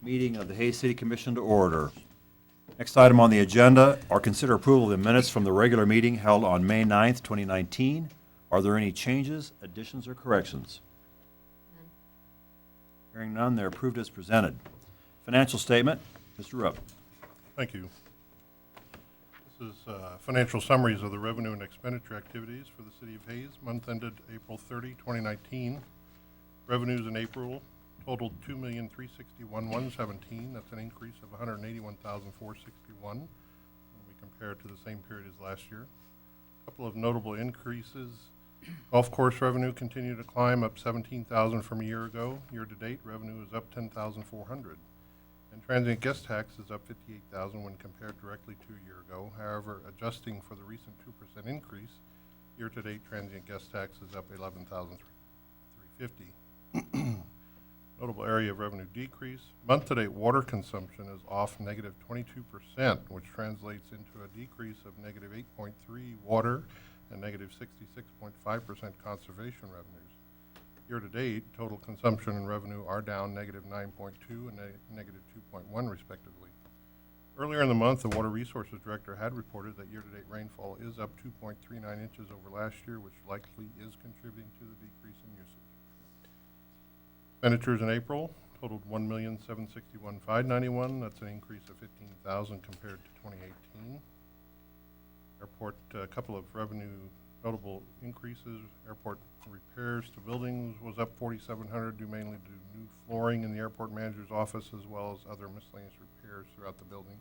meeting of the Hays City Commission to order. Next item on the agenda are consider approval of the minutes from the regular meeting held on May 9th, 2019. Are there any changes, additions, or corrections? None. Hearing none, they're approved as presented. Financial statement, Mr. Rupp. Thank you. This is financial summaries of the revenue and expenditure activities for the City of Hays, month ended April 30, 2019. Revenues in April totaled $2,361,117. That's an increase of $181,461 when we compare it to the same period as last year. A couple of notable increases. Golf course revenue continued to climb, up $17,000 from a year ago. Year to date, revenue is up $10,400. And transient guest tax is up $58,000 when compared directly to a year ago. However, adjusting for the recent 2% increase, year-to-date transient guest tax is up $11,350. Notable area of revenue decrease. Month-to-date water consumption is off negative 22%, which translates into a decrease of negative 8.3 water and negative 66.5% conservation revenues. Year-to-date, total consumption and revenue are down negative 9.2 and negative 2.1 respectively. Earlier in the month, the Water Resources Director had reported that year-to-date rainfall is up 2.39 inches over last year, which likely is contributing to the decrease in usage. Expenditures in April totaled $1,761,591. That's an increase of $15,000 compared to 2018. Airport, a couple of revenue notable increases. Airport repairs to buildings was up $4,700 due mainly to new flooring in the airport manager's office as well as other miscellaneous repairs throughout the building.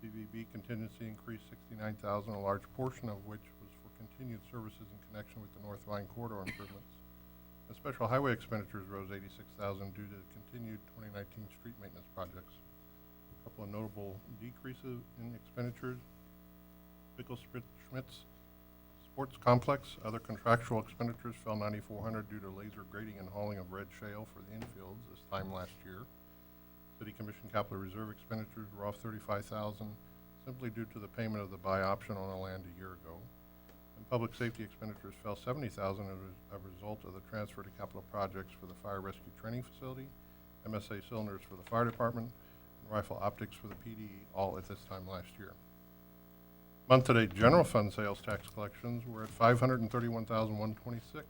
CVB contingency increased $69,000, a large portion of which was for continued services in connection with the North Line corridor improvements. The special highway expenditures rose $86,000 due to continued 2019 street maintenance projects. A couple of notable decreases in expenditures. Schmitz Sports Complex, other contractual expenditures fell $9,400 due to laser grading and hauling of red shale for the infields this time last year. City Commission capital reserve expenditures were off $35,000 simply due to the payment of the buy option on the land a year ago. And public safety expenditures fell $70,000 as a result of the transfer to capital projects for the fire rescue training facility, MSA cylinders for the fire department, and rifle optics for the PD, all at this time last year. Month-to-date general fund sales tax collections were at $531,126.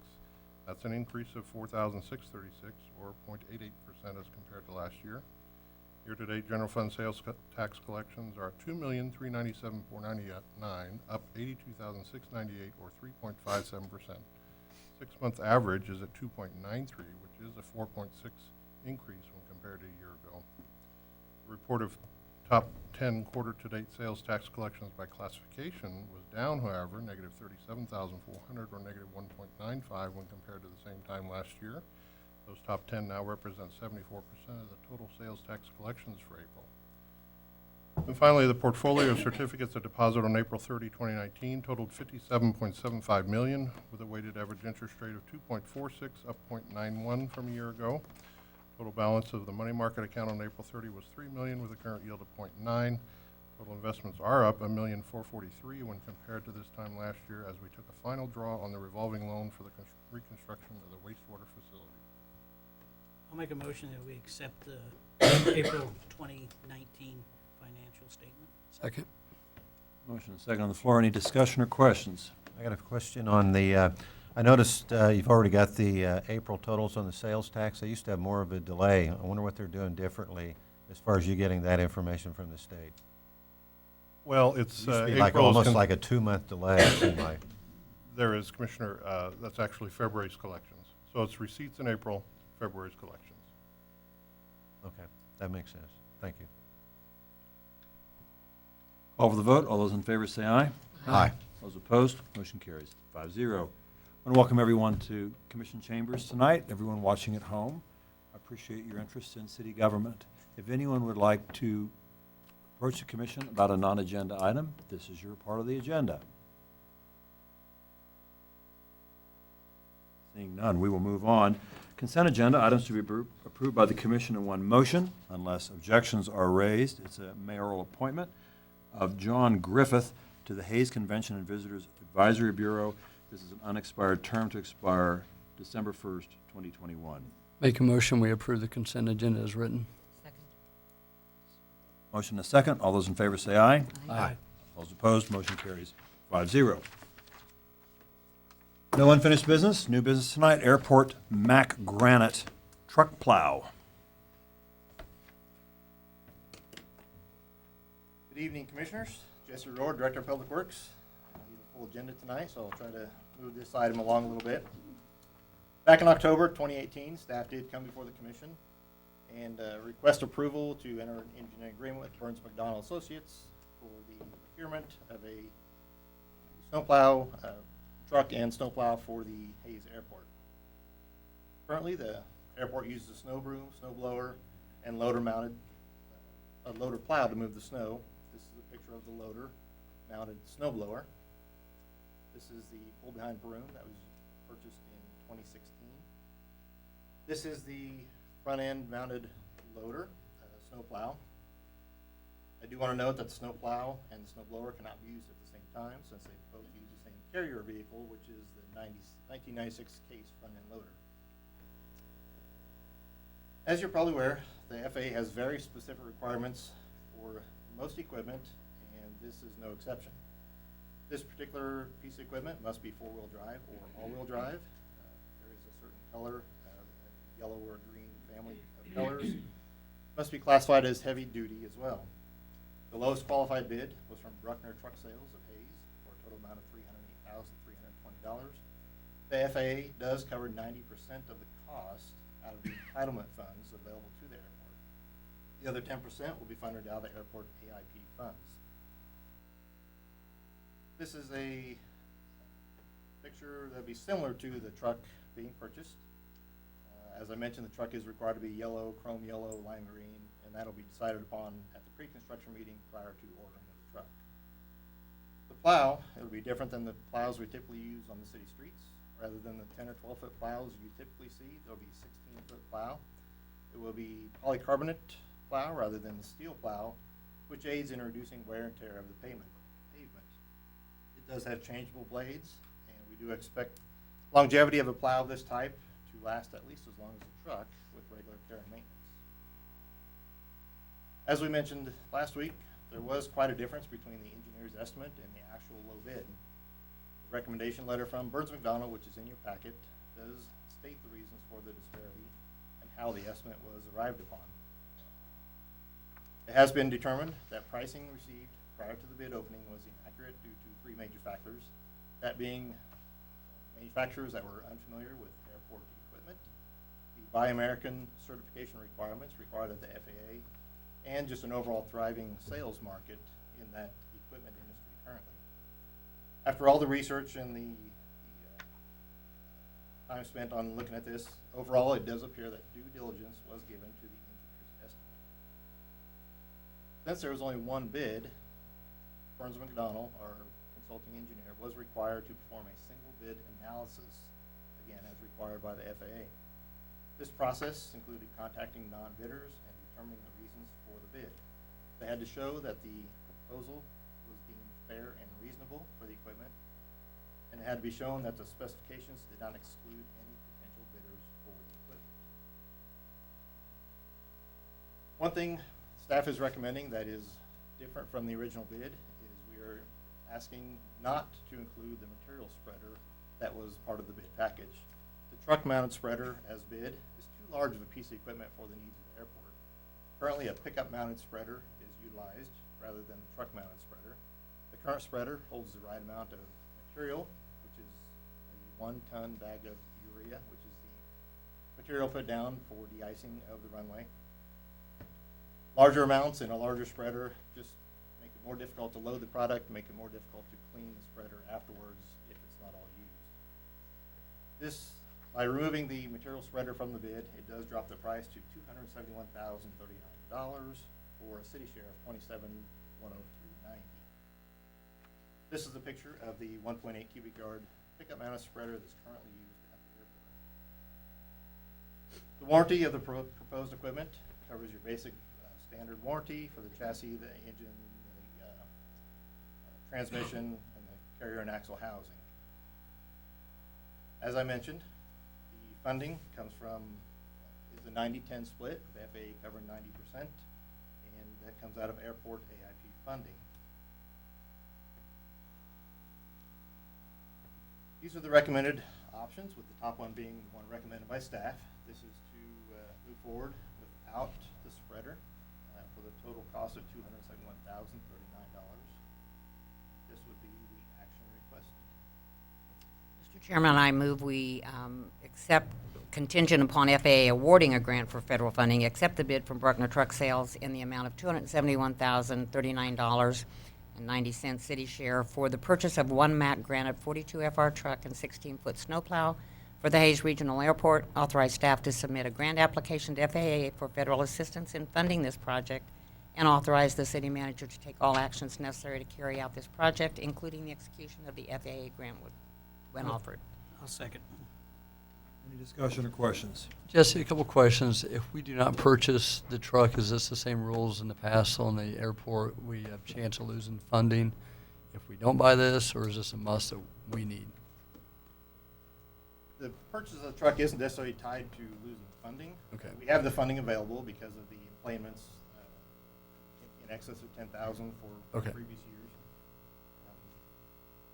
That's an increase of $4,636, or 0.88% as compared to last year. Year-to-date general fund sales tax collections are $2,397,499, up $82,698, or 3.57%. Six-month average is at 2.93, which is a 4.6 increase when compared to a year ago. The report of top 10 quarter-to-date sales tax collections by classification was down, however, negative $37,400 or negative 1.95 when compared to the same time last year. Those top 10 now represent 74% of the total sales tax collections for April. And finally, the portfolio of certificates of deposit on April 30, 2019 totaled $57.75 million with a weighted average interest rate of 2.46, up 0.91 from a year ago. Total balance of the money market account on April 30 was $3 million with a current yield of 0.9. Total investments are up $1,443,000 when compared to this time last year as we took a final draw on the revolving loan for the reconstruction of the wastewater facility. I'll make a motion that we accept the April 2019 financial statement. Second. Motion and second on the floor. Any discussion or questions? I got a question on the, I noticed you've already got the April totals on the sales tax. They used to have more of a delay. I wonder what they're doing differently as far as you getting that information from the state. Well, it's like almost like a 2-month delay. It seemed like. There is, Commissioner, that's actually February's collections. So it's receipts in April, February's collections. Okay, that makes sense. Thank you. Call for the vote. All those in favor say aye. Aye. Those opposed, motion carries 5-0. I want to welcome everyone to Commission Chambers tonight, everyone watching at home. I appreciate your interest in city government. If anyone would like to approach the Commission about a non-agenda item, this is your part of the agenda. Seeing none, we will move on. Consent agenda, items to be approved by the Commission in one motion, unless objections are raised. It's a mayoral appointment of John Griffith to the Hays Convention and Visitors Advisory Bureau. This is an unexpired term to expire December 1st, 2021. Make a motion, we approve the consent agenda as written. Second. Motion and a second. All those in favor say aye. Aye. All those opposed, motion carries 5-0. No unfinished business. New business tonight, Airport Mack Granite Truck Plow. Good evening, Commissioners. Jesse Rohr, Director of Public Works. I need a full agenda tonight, so I'll try to move this item along a little bit. Back in October 2018, staff did come before the Commission and request approval to enter an engineering agreement with Burns McDonnell Associates for the procurement of a snowplow truck and snowplow for the Hayes Airport. Currently, the airport uses a snow broom, snow blower, and loader-mounted a loader plow to move the snow. This is a picture of the loader-mounted snow blower. This is the pull-behind broom that was purchased in 2016. This is the front-end mounted loader, snowplow. I do want to note that the snowplow and the snow blower cannot be used at the same time since they both use the same carrier vehicle, which is the 1996 case front-end loader. As you're probably aware, the FAA has very specific requirements for most equipment, and this is no exception. This particular piece of equipment must be four-wheel drive or all-wheel drive. There is a certain color, yellow or green family of colors. Must be classified as heavy duty as well. The lowest qualified bid was from Bruckner Truck Sales of Hayes for a total amount of $308,320. The FAA does cover 90% of the cost out of the entitlement funds available to the airport. The other 10% will be funded out of the airport AIP funds. This is a picture that would be similar to the truck being purchased. As I mentioned, the truck is required to be yellow, chrome yellow, lime green, and that'll be decided upon at the pre-construction meeting prior to ordering of the truck. The plow, it'll be different than the plows we typically use on the city streets. Rather than the 10 or 12 foot plows you typically see, there'll be 16-foot plow. It will be polycarbonate plow rather than the steel plow, which aids in reducing wear and tear of the pavement. It does have changeable blades, and we do expect longevity of a plow of this type to last at least as long as the truck with regular care and maintenance. As we mentioned last week, there was quite a difference between the engineer's estimate and the actual low bid. The recommendation letter from Burns McDonnell, which is in your packet, does state the reasons for the disparity and how the estimate was arrived upon. It has been determined that pricing received prior to the bid opening was inaccurate due to three major factors, that being manufacturers that were unfamiliar with airport equipment, the Buy American certification requirements required of the FAA, and just an overall thriving sales market in that equipment industry currently. After all the research and the time spent on looking at this, overall it does appear that due diligence was given to the engineer's estimate. Since there was only one bid, Burns McDonnell, our consulting engineer, was required to perform a single bid analysis, again as required by the FAA. This process included contacting non-bidders and determining the reasons for the bid. They had to show that the proposal was deemed fair and reasonable for the equipment, and it had to be shown that the specifications did not exclude any potential bidders for the equipment. One thing staff is recommending that is different from the original bid is we are asking not to include the material spreader that was part of the bid package. The truck-mounted spreader, as bid, is too large of a piece of equipment for the needs of the airport. Currently, a pickup-mounted spreader is utilized rather than the truck-mounted spreader. The current spreader holds the right amount of material, which is a 1-ton bag of urea, which is the material put down for de-icing of the runway. Larger amounts in a larger spreader just make it more difficult to load the product, make it more difficult to clean the spreader afterwards if it's not all used. This, by removing the material spreader from the bid, it does drop the price to $271,039 for a city share of $27,103.90. This is a picture of the 1.8 cubic yard pickup mounted spreader that's currently used at the airport. The warranty of the proposed equipment covers your basic standard warranty for the chassis, the engine, the transmission, and the carrier and axle housing. As I mentioned, the funding comes from is a 90-10 split, the FAA covering 90%, and the that comes out of airport AIP funding. These are the recommended options, with the top one being the one recommended by staff. This is to move forward without the spreader for the total cost of $271,039. This would be the action requested. Mr. Chairman, I move we accept, contingent upon FAA awarding a grant for federal funding, accept the bid from Bruckner Truck Sales in the amount of $271,039.90 city share for the purchase of one Mack Granite 42 FR truck and 16-foot snowplow for the Hayes Regional Airport. Authorize staff to submit a grant application to FAA for federal assistance in funding this project, and authorize the city manager to take all actions necessary to carry out this project, including the execution of the FAA grant when offered. I'll second. Any discussion or questions? Jesse, a couple questions. If we do not purchase the truck, is this the same rules in the past on the airport? We have a chance of losing funding if we don't buy this, or is this a must that we need? The purchase of the truck isn't necessarily tied to losing funding. Okay. We have the funding available because of the emplanements in excess of 10,000 for Okay. previous years.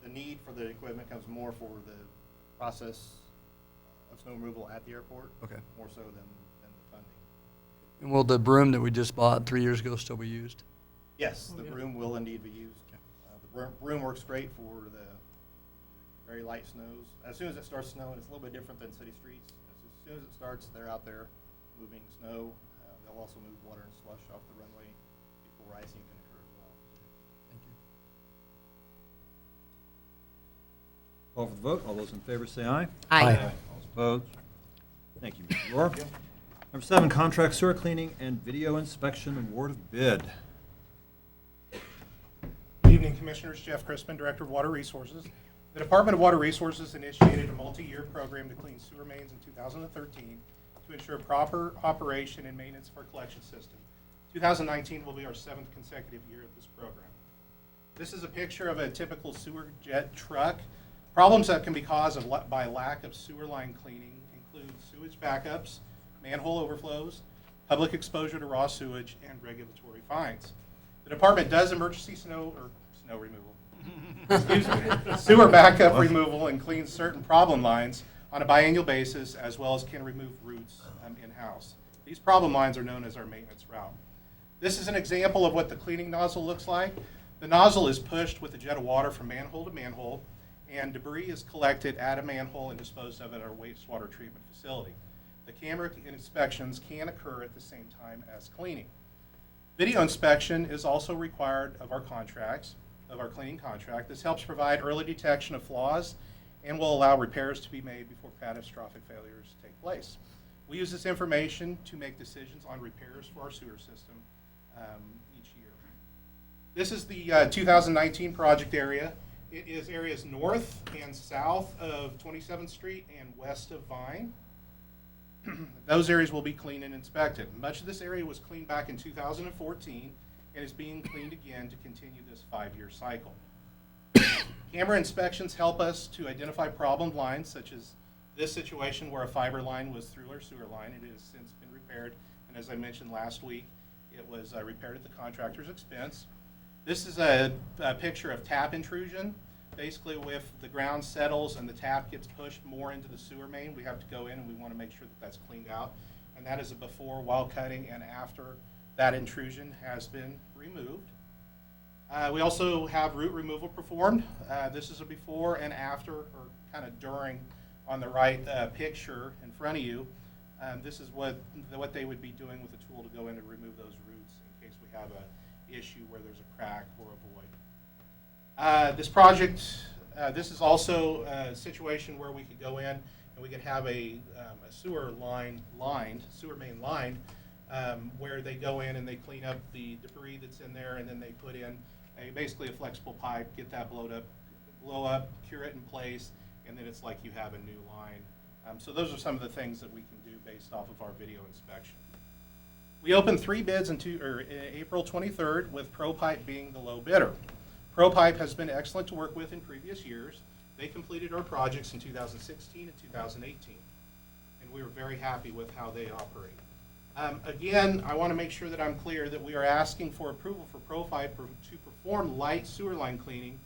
The need for the equipment comes more for the process of snow removal at the airport, Okay. more so than the funding. And will the broom that we just bought 3 years ago still be used? Yes, Oh, the yeah. broom will indeed be used. Okay. The broom works great for the very light snows. As soon as it starts snowing, it's a little bit different than city streets. As soon as it starts, they're out there moving snow. They'll also move water and slush off the runway before icing can occur as well. Thank you. Call for the vote. All those in favor say aye. Aye. All opposed? Thank you, Mr. Rohr. Number 7, contract sewer cleaning and video inspection award of bid. Good evening, Commissioners. Jeff Crispin, Director of Water Resources. The Department of Water Resources initiated a multi-year program to clean sewer mains in 2013 to ensure proper operation and maintenance of our collection system. 2019 will be our 7th consecutive year of this program. This is a picture of a typical sewer jet truck. Problems that can be caused by lack of sewer line cleaning include sewage backups, manhole overflows, public exposure to raw sewage, and regulatory fines. The department does emergency snow removal. Excuse me. Sewer backup removal and cleans certain problem lines on a biannual basis, as well as can remove roots in-house. These problem lines are known as our maintenance route. This is an example of what the cleaning nozzle looks like. The nozzle is pushed with a jet of water from manhole to manhole, and debris is collected at a manhole and disposed of at our wastewater treatment facility. The camera inspections can occur at the same time as cleaning. Video inspection is also required of our contracts, of our cleaning contract. This helps provide early detection of flaws and will allow repairs to be made before catastrophic failures take place. We use this information to make decisions on repairs for our sewer system each year. This is the 2019 project area. It is areas north and south of 27th Street and west of Vine. Those areas will be cleaned and inspected. Much of this area was cleaned back in 2014 and is being cleaned again to continue this 5-year cycle. Camera inspections help us to identify problem lines, such as this situation where a fiber line was through our sewer line. It has since been repaired, and as I mentioned last week, it was repaired at the contractor's expense. This is a picture of tap intrusion. Basically, if the ground settles and the tap gets pushed more into the sewer main, we have to go in and we want to make sure that that's cleaned out. And that is a before while cutting and after that intrusion has been removed. We also have root removal performed. This is a before and after, or kind of during, on the right picture in front of you. This is what they would be doing with the tool to go in and remove those roots in case we have an issue where there's a crack or a void. This project, this is also a situation where we could go in and we could have a sewer main lined, where they go in and they clean up the debris that's in there, and then they put in basically a flexible pipe, get that blow up, cure it in place, and then it's like you have a new line. So those are some of the things that we can do based off of our video inspection. We opened 3 bids in April 23rd, with ProPipe being the low bidder. ProPipe has been excellent to work with in previous years. They completed our projects in 2016 and 2018, and we were very happy with how they operate. Again, I want to make sure that I'm clear that we are asking for approval for Profi to perform light sewer line cleaning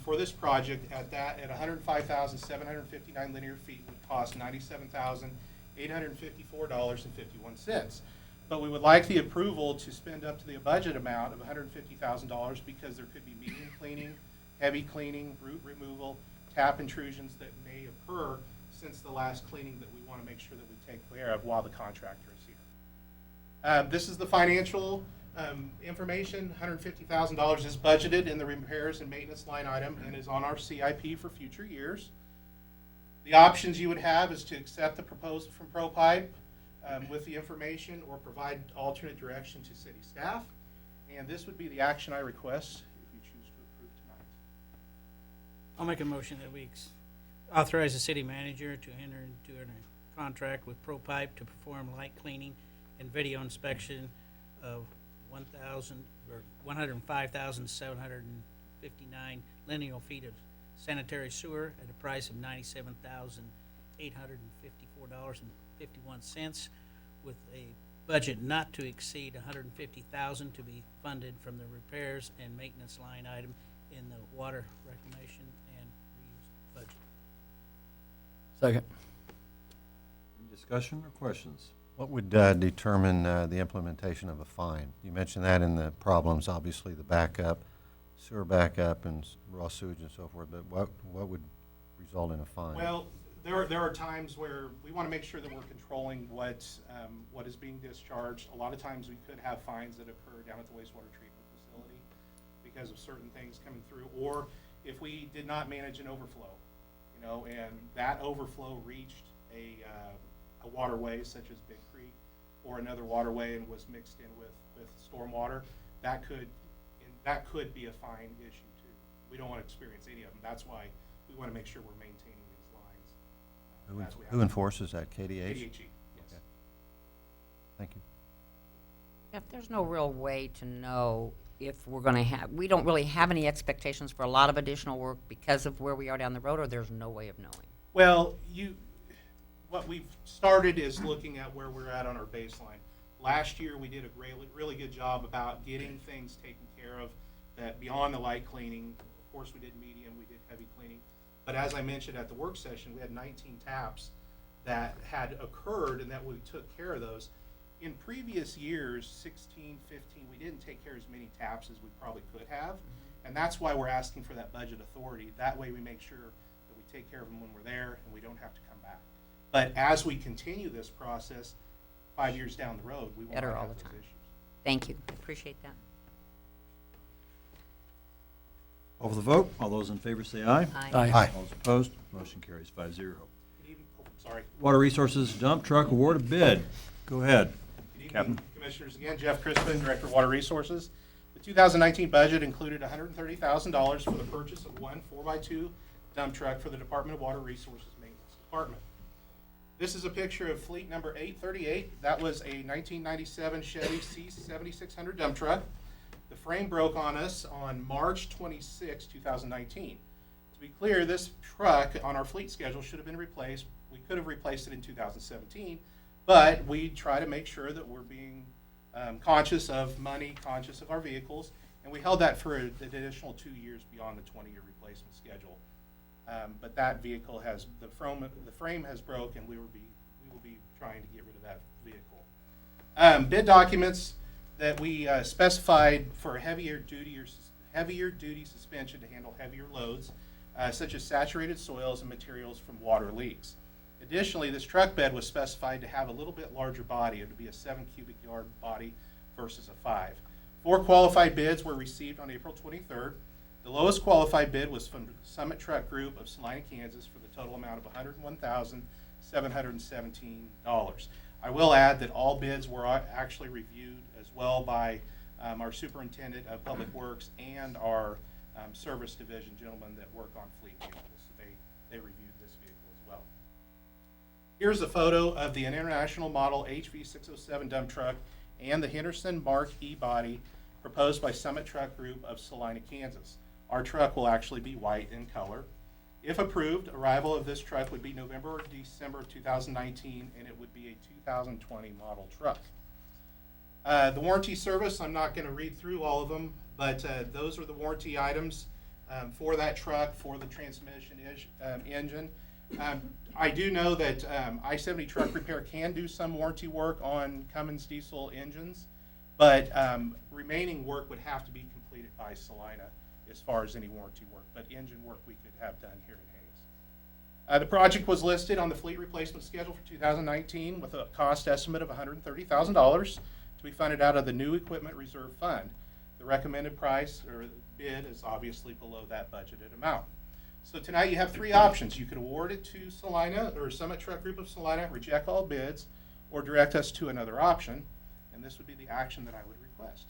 for this project at 105,759 linear feet would cost $97,854.51. But we would like the approval to spend up to the budget amount of $150,000 because there could be medium cleaning, heavy cleaning, root removal, tap intrusions that may occur since the last cleaning that we want to make sure that we take care of while the contractor is here. This is the financial information. $150,000 is budgeted in the repairs and maintenance line item and is on our CIP for future years. The options you would have is to accept the proposal from ProPipe with the information or provide alternate direction to city staff. And this would be the action I request if you choose to approve tonight. I'll make a motion that we authorize the city manager to enter into a contract with ProPipe to perform light cleaning and video inspection of 105,759 lineal feet of sanitary sewer at a price of $97,854.51, with a budget not to exceed $150,000 to be funded from the repairs and maintenance line item in the water reclamation and reuse budget. Second. Any discussion or questions? What would determine the implementation of a fine? You mentioned that in the problems, obviously the backup, sewer backup and raw sewage and so forth, but what would result in a fine? Well, there are times where we want to make sure that we're controlling what is being discharged. A lot of times we could have fines that occur down at the wastewater treatment facility because of certain things coming through, or if we did not manage an overflow, and that overflow reached a waterway such as Big Creek or another waterway and was mixed in with stormwater, that could be a fine issue too. We don't want to experience any of them. That's why we want to make sure we're maintaining these lines. Who enforces that? KDH? KDHE, yes. Okay. Thank you. Jeff, there's no real way to know if we're going to have, we don't really have any expectations for a lot of additional work because of where we are down the road, or there's no way of knowing? Well, what we've started is looking at where we're at on our baseline. Last year, we did a really good job about getting things taken care of that beyond the light cleaning. Of course, we did medium, we did heavy cleaning. But as I mentioned at the work session, we had 19 taps that had occurred and that we took care of those. In previous years, 16, 15, we didn't take care of as many taps as we probably could have. And that's why we're asking for that budget authority. That way we make sure that we take care of them when we're there and we don't have to come back. But as we continue this process, 5 years down the road, we won't Better all have the those time. issues. Thank you. Appreciate that. Over the vote, all those in favor say aye. Aye. All those opposed, motion carries 5-0. Good evening. Sorry. Water Resources dump truck award of bid. Go ahead. Good evening, Captain. Commissioners. Again, Jeff Crispin, Director of Water Resources. The 2019 budget included $130,000 for the purchase of one 4x2 dump truck for the Department of Water Resources Maintenance Department. This is a picture of fleet number 838. That was a 1997 Chevy C7600 dump truck. The frame broke on us on March 26, 2019. To be clear, this truck on our fleet schedule should have been replaced. We could have replaced it in 2017, but we try to make sure that we're being conscious of money, conscious of our vehicles, and we held that for an additional 2 years beyond the 20-year replacement schedule. But that vehicle has, the frame has broke, and we will be trying to get rid of that vehicle. Bid documents that we specified for heavier duty suspension to handle heavier loads, such as saturated soils and materials from water leaks. Additionally, this truck bed was specified to have a little bit larger body. It would be a 7 cubic yard body versus a 5. 4 qualified bids were received on April 23rd. The lowest qualified bid was from Summit Truck Group of Salina, Kansas, for the total amount of $101,717. I will add that all bids were actually reviewed as well by our Superintendent of Public Works and our Service Division gentlemen that work on fleet vehicles. So they reviewed this vehicle as well. Here's a photo of the International Model HV607 dump truck and the Henderson Mark E body proposed by Summit Truck Group of Salina, Kansas. Our truck will actually be white in color. If approved, arrival of this truck would be November or December of 2019, and it would be a 2020 model truck. The warranty service, I'm not going to read through all of them, but those are the warranty items for that truck, for the transmission engine. I do know that I-70 Truck Repair can do some warranty work on Cummins diesel engines, but remaining work would have to be completed by Salina as far as any warranty work, but engine work we could have done here in Hayes. The project was listed on the fleet replacement schedule for 2019 with a cost estimate of $130,000 to be funded out of the new equipment reserve fund. The recommended price or bid is obviously below that budgeted amount. So tonight you have three options. You could award it to Salina or Summit Truck Group of Salina, reject all bids, or direct us to another option, and this would be the action that I would request.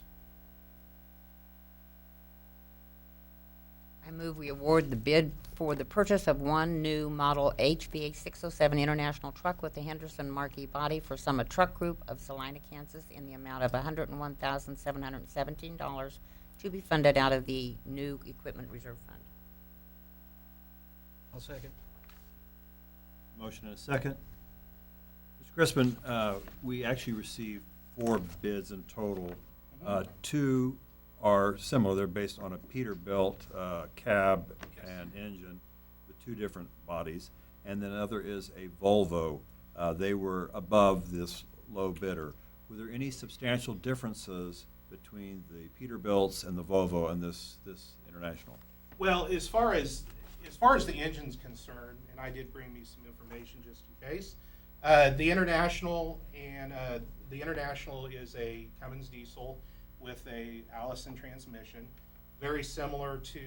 I move we award the bid for the purchase of one new model HVA 607 International truck with the Henderson marquee body for Summit Truck Group of Salina, Kansas, in the amount of $101,717 to be funded out of the new equipment reserve fund. I'll second. Motion and a second. Mr. Crispin, we actually received 4 bids in total. 2 are similar. They're based on a Peterbilt cab and engine with 2 different bodies. And then another is a Volvo. They were above this low bidder. Were there any substantial differences between the Peterbilts and the Volvo and this International? Well, as far as the engine's concerned, and I did bring me some information just in case, the International is a Cummins diesel with a Allison transmission, very similar to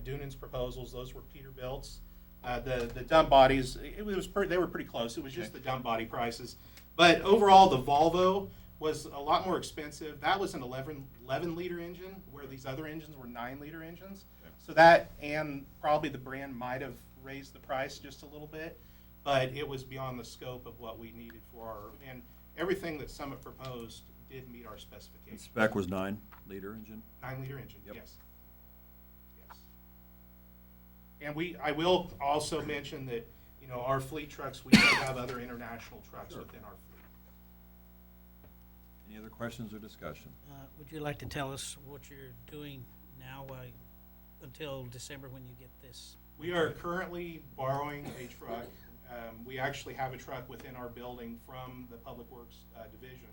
Dunan's proposals. Those were Peterbilts. The dump bodies, they were pretty close. It was just the dump body prices. But overall, the Volvo was a lot more expensive. That was an 11-liter engine, where these other engines were 9-liter engines. Okay. So that, and probably the brand might have raised the price just a little bit, but it was beyond the scope of what we needed for our, and everything that Summit proposed did meet our The specifications. spec was 9-liter engine? 9-liter engine, Yep. yes. Yes. And I will also mention that, our fleet trucks, we do have other international trucks Sure. within our fleet. Any other questions or discussion? Would you like to tell us what you're doing now until December when you get this? We are currently borrowing a truck. We actually have a truck within our building from the Public Works division,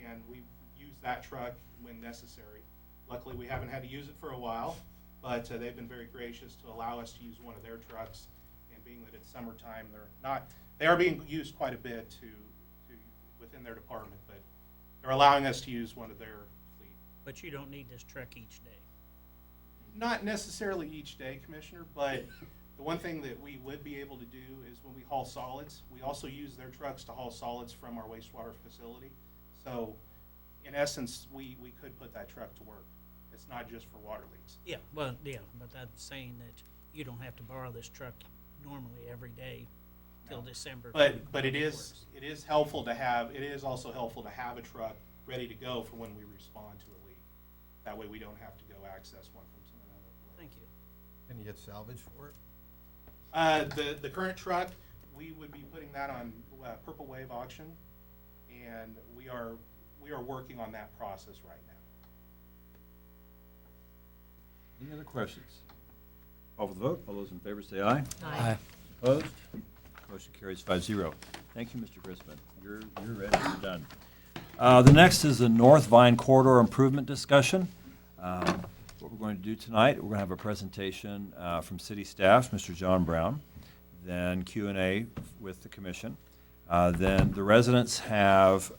and we use that truck when necessary. Luckily, we haven't had to use it for a while, but they've been very gracious to allow us to use one of their trucks. And being that it's summertime, they are being used quite a bit to within their department, but they're allowing us to use one of their fleet. But you don't need this truck each day. Not necessarily each day, Commissioner, but the one thing that we would be able to do is when we haul solids, we also use their trucks to haul solids from our wastewater facility. So, in essence, we could put that truck to work. It's not just for water leaks. Yeah, but I'm saying that you don't have to borrow this truck normally every day till December. But it is helpful to have, it is also helpful to have a truck ready to go for when we respond to a leak. That way we don't have to go access one from some other place. Thank you. Can you get salvage for it? The current truck, we would be putting that on Purple Wave auction, and we are working on that process right now. Any other questions? Call for the vote. All those in favor say aye. Aye. Opposed? Motion carries 5-0. Thank you, Mr. Crispin. You're ready. You're done. The next is the North Vine Corridor Improvement Discussion. What we're going to do tonight, we're going to have a presentation from city staff, Mr. John Brown, then Q&A with the commission. Then the residents have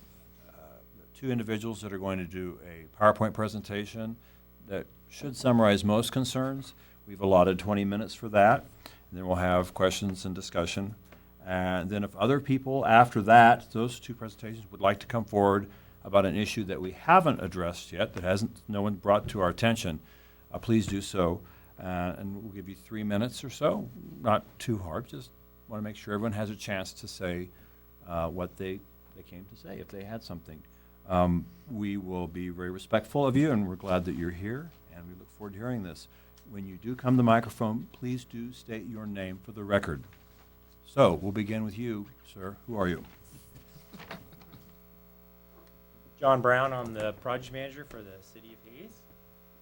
2 individuals that are going to do a PowerPoint presentation that should summarize most concerns. We've allotted 20 minutes for that. And then we'll have questions and discussion. And then if other people after that, those 2 presentations, would like to come forward about an issue that we haven't addressed yet, that no one brought to our attention, please do so. And we'll give you 3 minutes or so. Not too hard, just want to make sure everyone has a chance to say what they came to say, if they had something. We will be very respectful of you, and we're glad that you're here, and we look forward to hearing this. when you do come to the microphone, please do state your name for the record. So we'll begin with you, sir. Who are you? John Brown, I'm the project manager for the city of Hayes.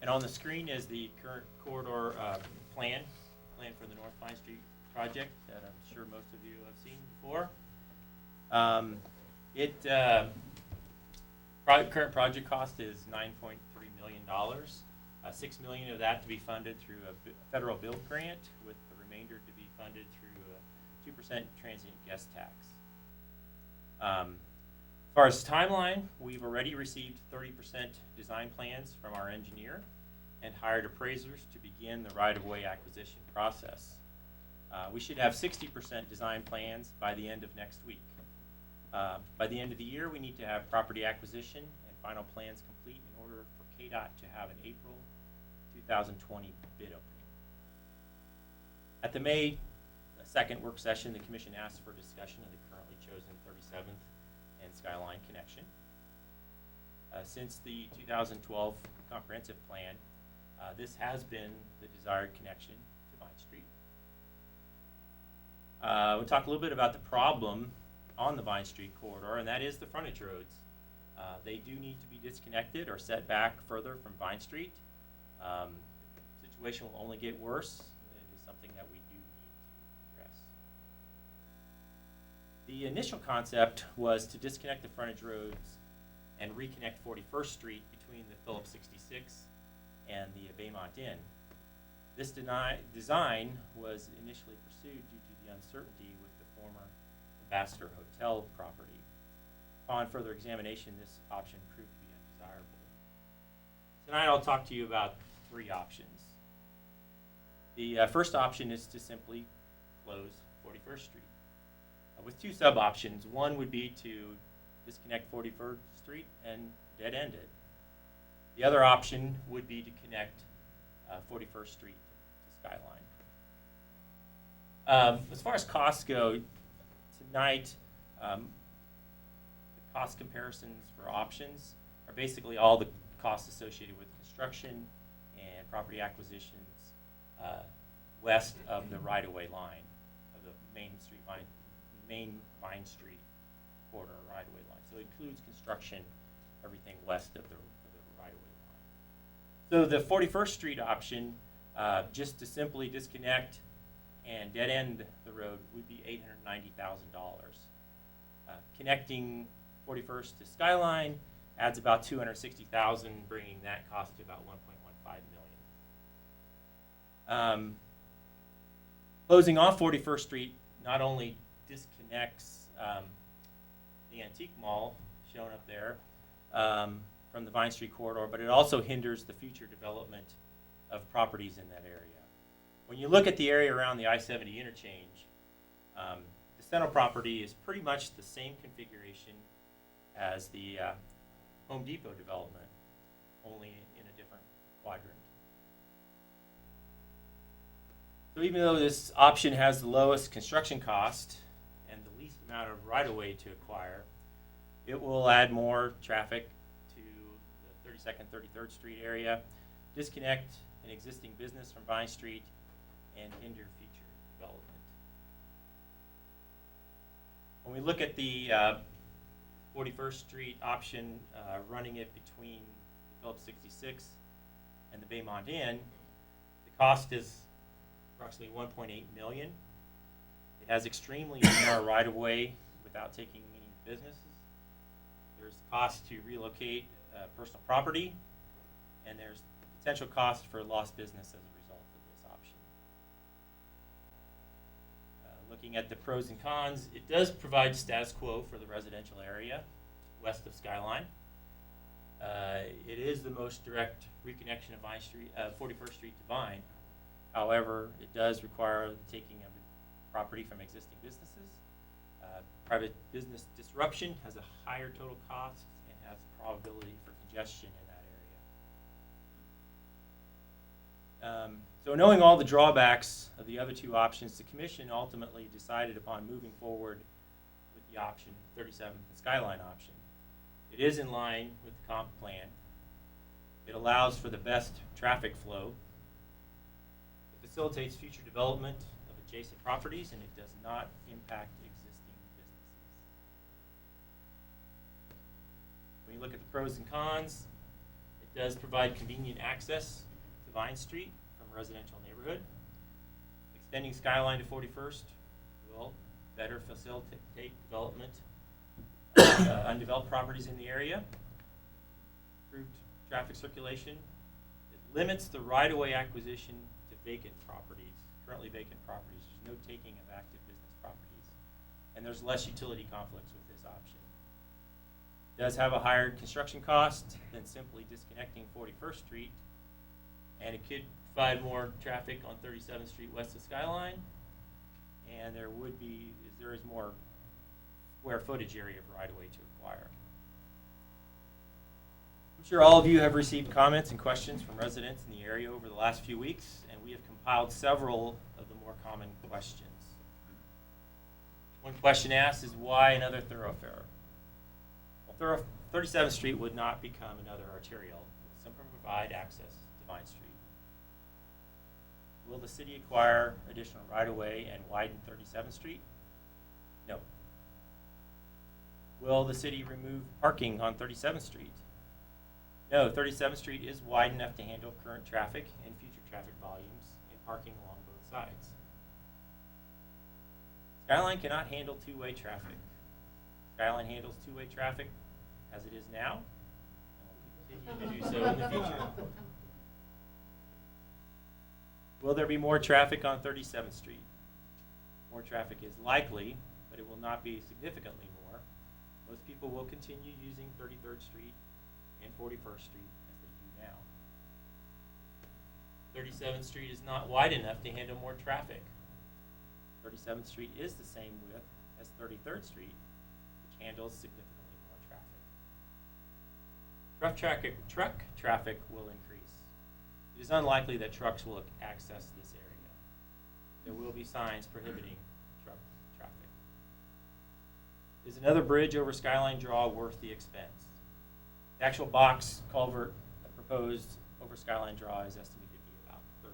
And on the screen is the current corridor plan for the North Vine Street project that I'm sure most of you have seen before. Current project cost is $9.3 million. $6 million of that to be funded through a federal build grant, with the remainder to be funded through a 2% transient guest tax. As far as timeline, we've already received 30% design plans from our engineer and hired appraisers to begin the right-of-way acquisition process. We should have 60% design plans by the end of next week. By the end of the year, we need to have property acquisition and final plans complete in order for KDOT to have an April 2020 bid opening. At the May 2nd work session, the commission asked for discussion of the currently chosen 37th and Skyline connection. Since the 2012 comprehensive plan, this has been the desired connection to Vine Street. We'll talk a little bit about the problem on the Vine Street corridor, and that is the frontage roads. They do need to be disconnected or set back further from Vine Street. The situation will only get worse. It is something that we do need to address. The initial concept was to disconnect the frontage roads and reconnect 41st Street between the Phillips 66 and the Baymont Inn. This design was initially pursued due to the uncertainty with the former Ambassador Hotel property. Upon further examination, this option proved to be undesirable. Tonight I'll talk to you about 3 options. The first option is to simply close 41st Street with 2 sub-options. One would be to disconnect 41st Street and dead-end it. The other option would be to connect 41st Street to Skyline. As far as costs go, tonight, the cost comparisons for options are basically all the costs associated with construction and property acquisitions west of the right-of-way line of the main Vine Street corridor right-of-way line. So it includes construction, everything west of the right-of-way line. So the 41st Street option, just to simply disconnect and dead-end the road, would be $890,000. Connecting 41st to Skyline adds about $260,000, bringing that cost to about $1.15 million. Closing off 41st Street not only disconnects the Antique Mall, shown up there, from the Vine Street corridor, but it also hinders the future development of properties in that area. When you look at the area around the I-70 interchange, the central property is pretty much the same configuration as the Home Depot development, only in a different quadrant. So even though this option has the lowest construction cost and the least amount of right-of-way to acquire, it will add more traffic to the 32nd, 33rd Street area, disconnect an existing business from Vine Street, and hinder future development. When we look at the 41st Street option, running it between the Phillips 66 and the Baymont Inn, the cost is approximately $1.8 million. It has extremely narrow right-of-way without taking any businesses. There's cost to relocate personal property, and there's potential cost for lost business as a result of this option. Looking at the pros and cons, it does provide status quo for the residential area west of Skyline. It is the most direct reconnection of 41st Street to Vine. However, it does require the taking of property from existing businesses. Private business disruption has a higher total cost and has a probability for congestion in that area. So knowing all the drawbacks of the other 2 options, the commission ultimately decided upon moving forward with the option 37th and Skyline option. It is in line with the comp plan. It allows for the best traffic flow. facilitates future development of adjacent properties, and it does not impact existing businesses. When you look at the pros and cons, it does provide convenient access to Vine Street from a residential neighborhood. Extending Skyline to 41st will better facilitate development of undeveloped properties in the area. Improved traffic circulation. It limits the right-of-way acquisition to vacant properties, currently vacant properties. There's no taking of active business properties. And there's less utility conflicts with this option. It does have a higher construction cost than simply disconnecting 41st Street, and it could provide more traffic on 37th Street west of Skyline, and there is more square footage area of right-of-way to acquire. I'm sure all of you have received comments and questions from residents in the area over the last few weeks, and we have compiled several of the more common questions. One question asked is, why another thoroughfare? Well, 37th Street would not become another arterial. It would simply provide access to Vine Street. Will the city acquire additional right-of-way and widen 37th Street? No. Will the city remove parking on 37th Street? No, 37th Street is wide enough to handle current traffic and future traffic volumes and parking along both sides. Skyline cannot handle two-way traffic. Skyline handles two-way traffic as it is now, and will continue to do so in the future. Will there be more traffic on 37th Street? More traffic is likely, but it will not be significantly more. Most people will continue using 33rd Street and 41st Street as they do now. 37th Street is not wide enough to handle more traffic. 37th Street is the same width as 33rd Street, which handles significantly more traffic. Truck traffic will increase. It is unlikely that trucks will access this area. There will be signs prohibiting truck traffic. Is another bridge over Skyline Draw worth the expense? The actual box culvert proposed over Skyline Draw is estimated to be about $30,000.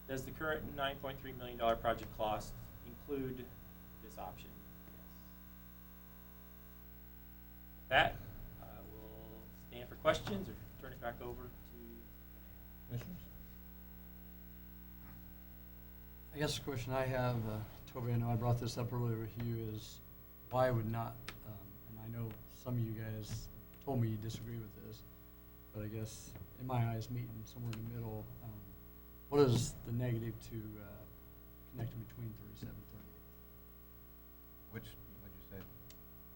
Does the current $9.3 million project cost include this option? Yes. With that, I will stand for questions or turn it back over to Commissioners? I guess the question I have, Toby, I know I brought this up earlier with you, is why would not, and I know some of you guys told me you disagree with this, but I guess in my eyes, meeting somewhere in the middle, what is the negative to connecting between 37 and 38? What'd you say?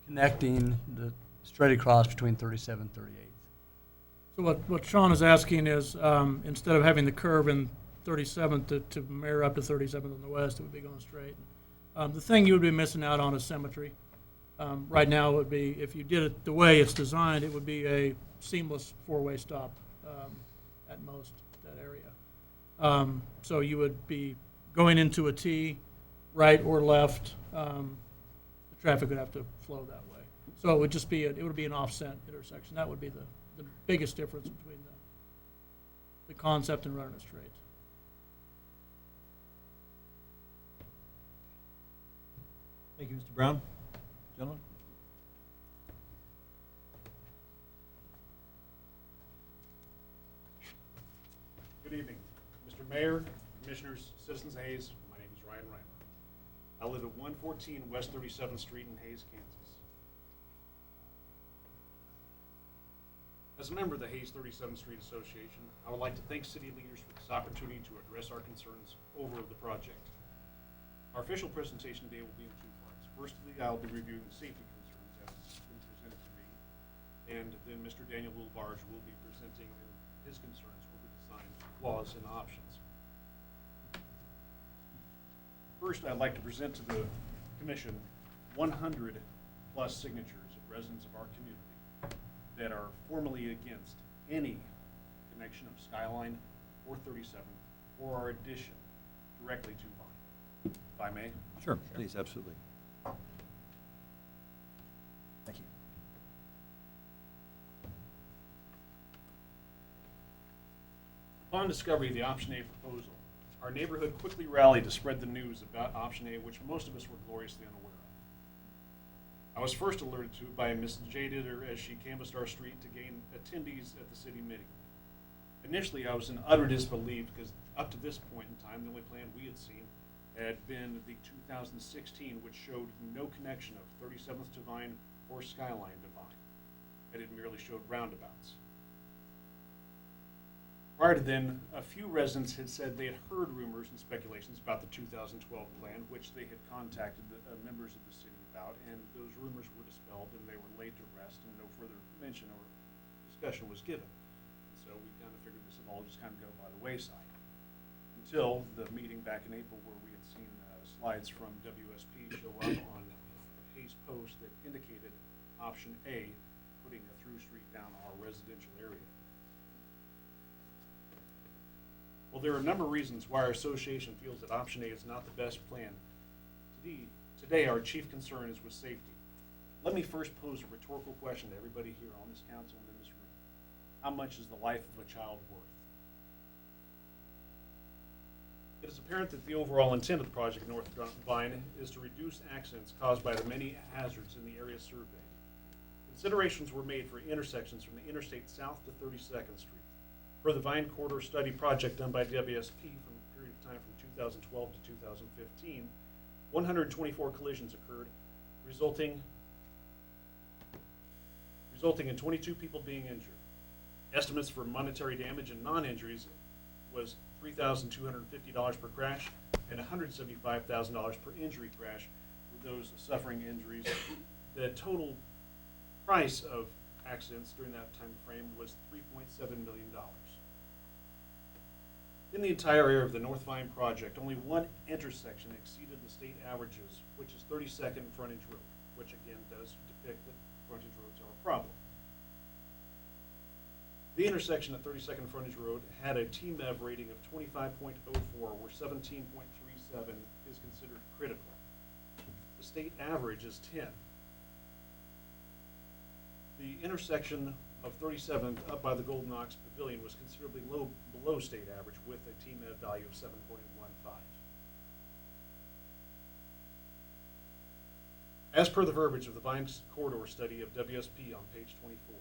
Connecting the straight across between 37 and 38. So what Sean is asking is, instead of having the curve in 37th to mirror up to 37th on the west, it would be going straight. The thing you would be missing out on is symmetry. Right now, it would be, if you did it the way it's designed, it would be a seamless four-way stop at most, that area. So you would be going into a T, right or left. The traffic would have to flow that way. So it would just be, it would be an offset intersection. That would be the biggest difference between the concept and running it straight. Thank you, Mr. Brown. Gentlemen? Good evening, Mr. Mayor, Commissioners, citizens of Hayes. My name is Ryan Reimer. I live at 114 West 37th Street in Hayes, Kansas. As a member of the Hayes 37th Street Association, I would like to thank city leaders for this opportunity to address our concerns over the project. Our official presentation today will be in two parts. Firstly, I'll be reviewing the safety concerns as been presented to me, and then Mr. Daniel Littlebarge will be presenting his concerns over design flaws and options. First, I'd like to present to the Commission 100 plus signatures of residents of our community that are formally against any connection of Skyline or 37th or our addition directly to Vine. If I may? Sure, please, absolutely. Thank you. Upon discovery of the Option A proposal, our neighborhood quickly rallied to spread the news about Option A, which most of us were gloriously unaware of. I was first alerted to it by Ms. Jadider as she canvassed our street to gain attendees at the city meeting. Initially, I was in utter disbelief because up to this point in time, the only plan we had seen had been the 2016, which showed no connection of 37th to Vine or Skyline to Vine. And it merely showed roundabouts. Prior to then, a few residents had said they had heard rumors and speculations about the 2012 plan, which they had contacted the members of the city about, and those rumors were dispelled and they were laid to rest and no further mention or discussion was given. So we kind of figured this would all just kind of go by the wayside. Until the meeting back in April where we had seen slides from WSP show up on Hayes Post that indicated Option A, putting a through street down our residential area. Well, there are a number of reasons why our association feels that Option A is not the best plan. Today, our chief concern is with safety. Let me first pose a rhetorical question to everybody here on this council and in this room. How much is the life of a child worth? It is apparent that the overall intent of the project North Vine is to reduce accidents caused by the many hazards in the area surveyed. Considerations were made for intersections from the interstate south to 32nd Street. Per the Vine Corridor Study project done by WSP from a period of time from 2012 to 2015, 124 collisions occurred, resulting in 22 people being injured. Estimates for monetary damage and non-injuries was $3,250 per crash and $175,000 per injury crash for those suffering injuries. The total price of accidents during that time frame was $3.7 million. In the entire area of the North Vine project, only one intersection exceeded the state averages, which is 32nd frontage road, which again does depict that frontage roads are a problem. The intersection at 32nd frontage road had a TMEV rating of 25.04, where 17.37 is considered critical. The state average is 10. The intersection of 37th up by the Golden Ox Pavilion was considerably below state average with a TMEV value of 7.15. As per the verbiage of the Vine Corridor Study of WSP on page 24.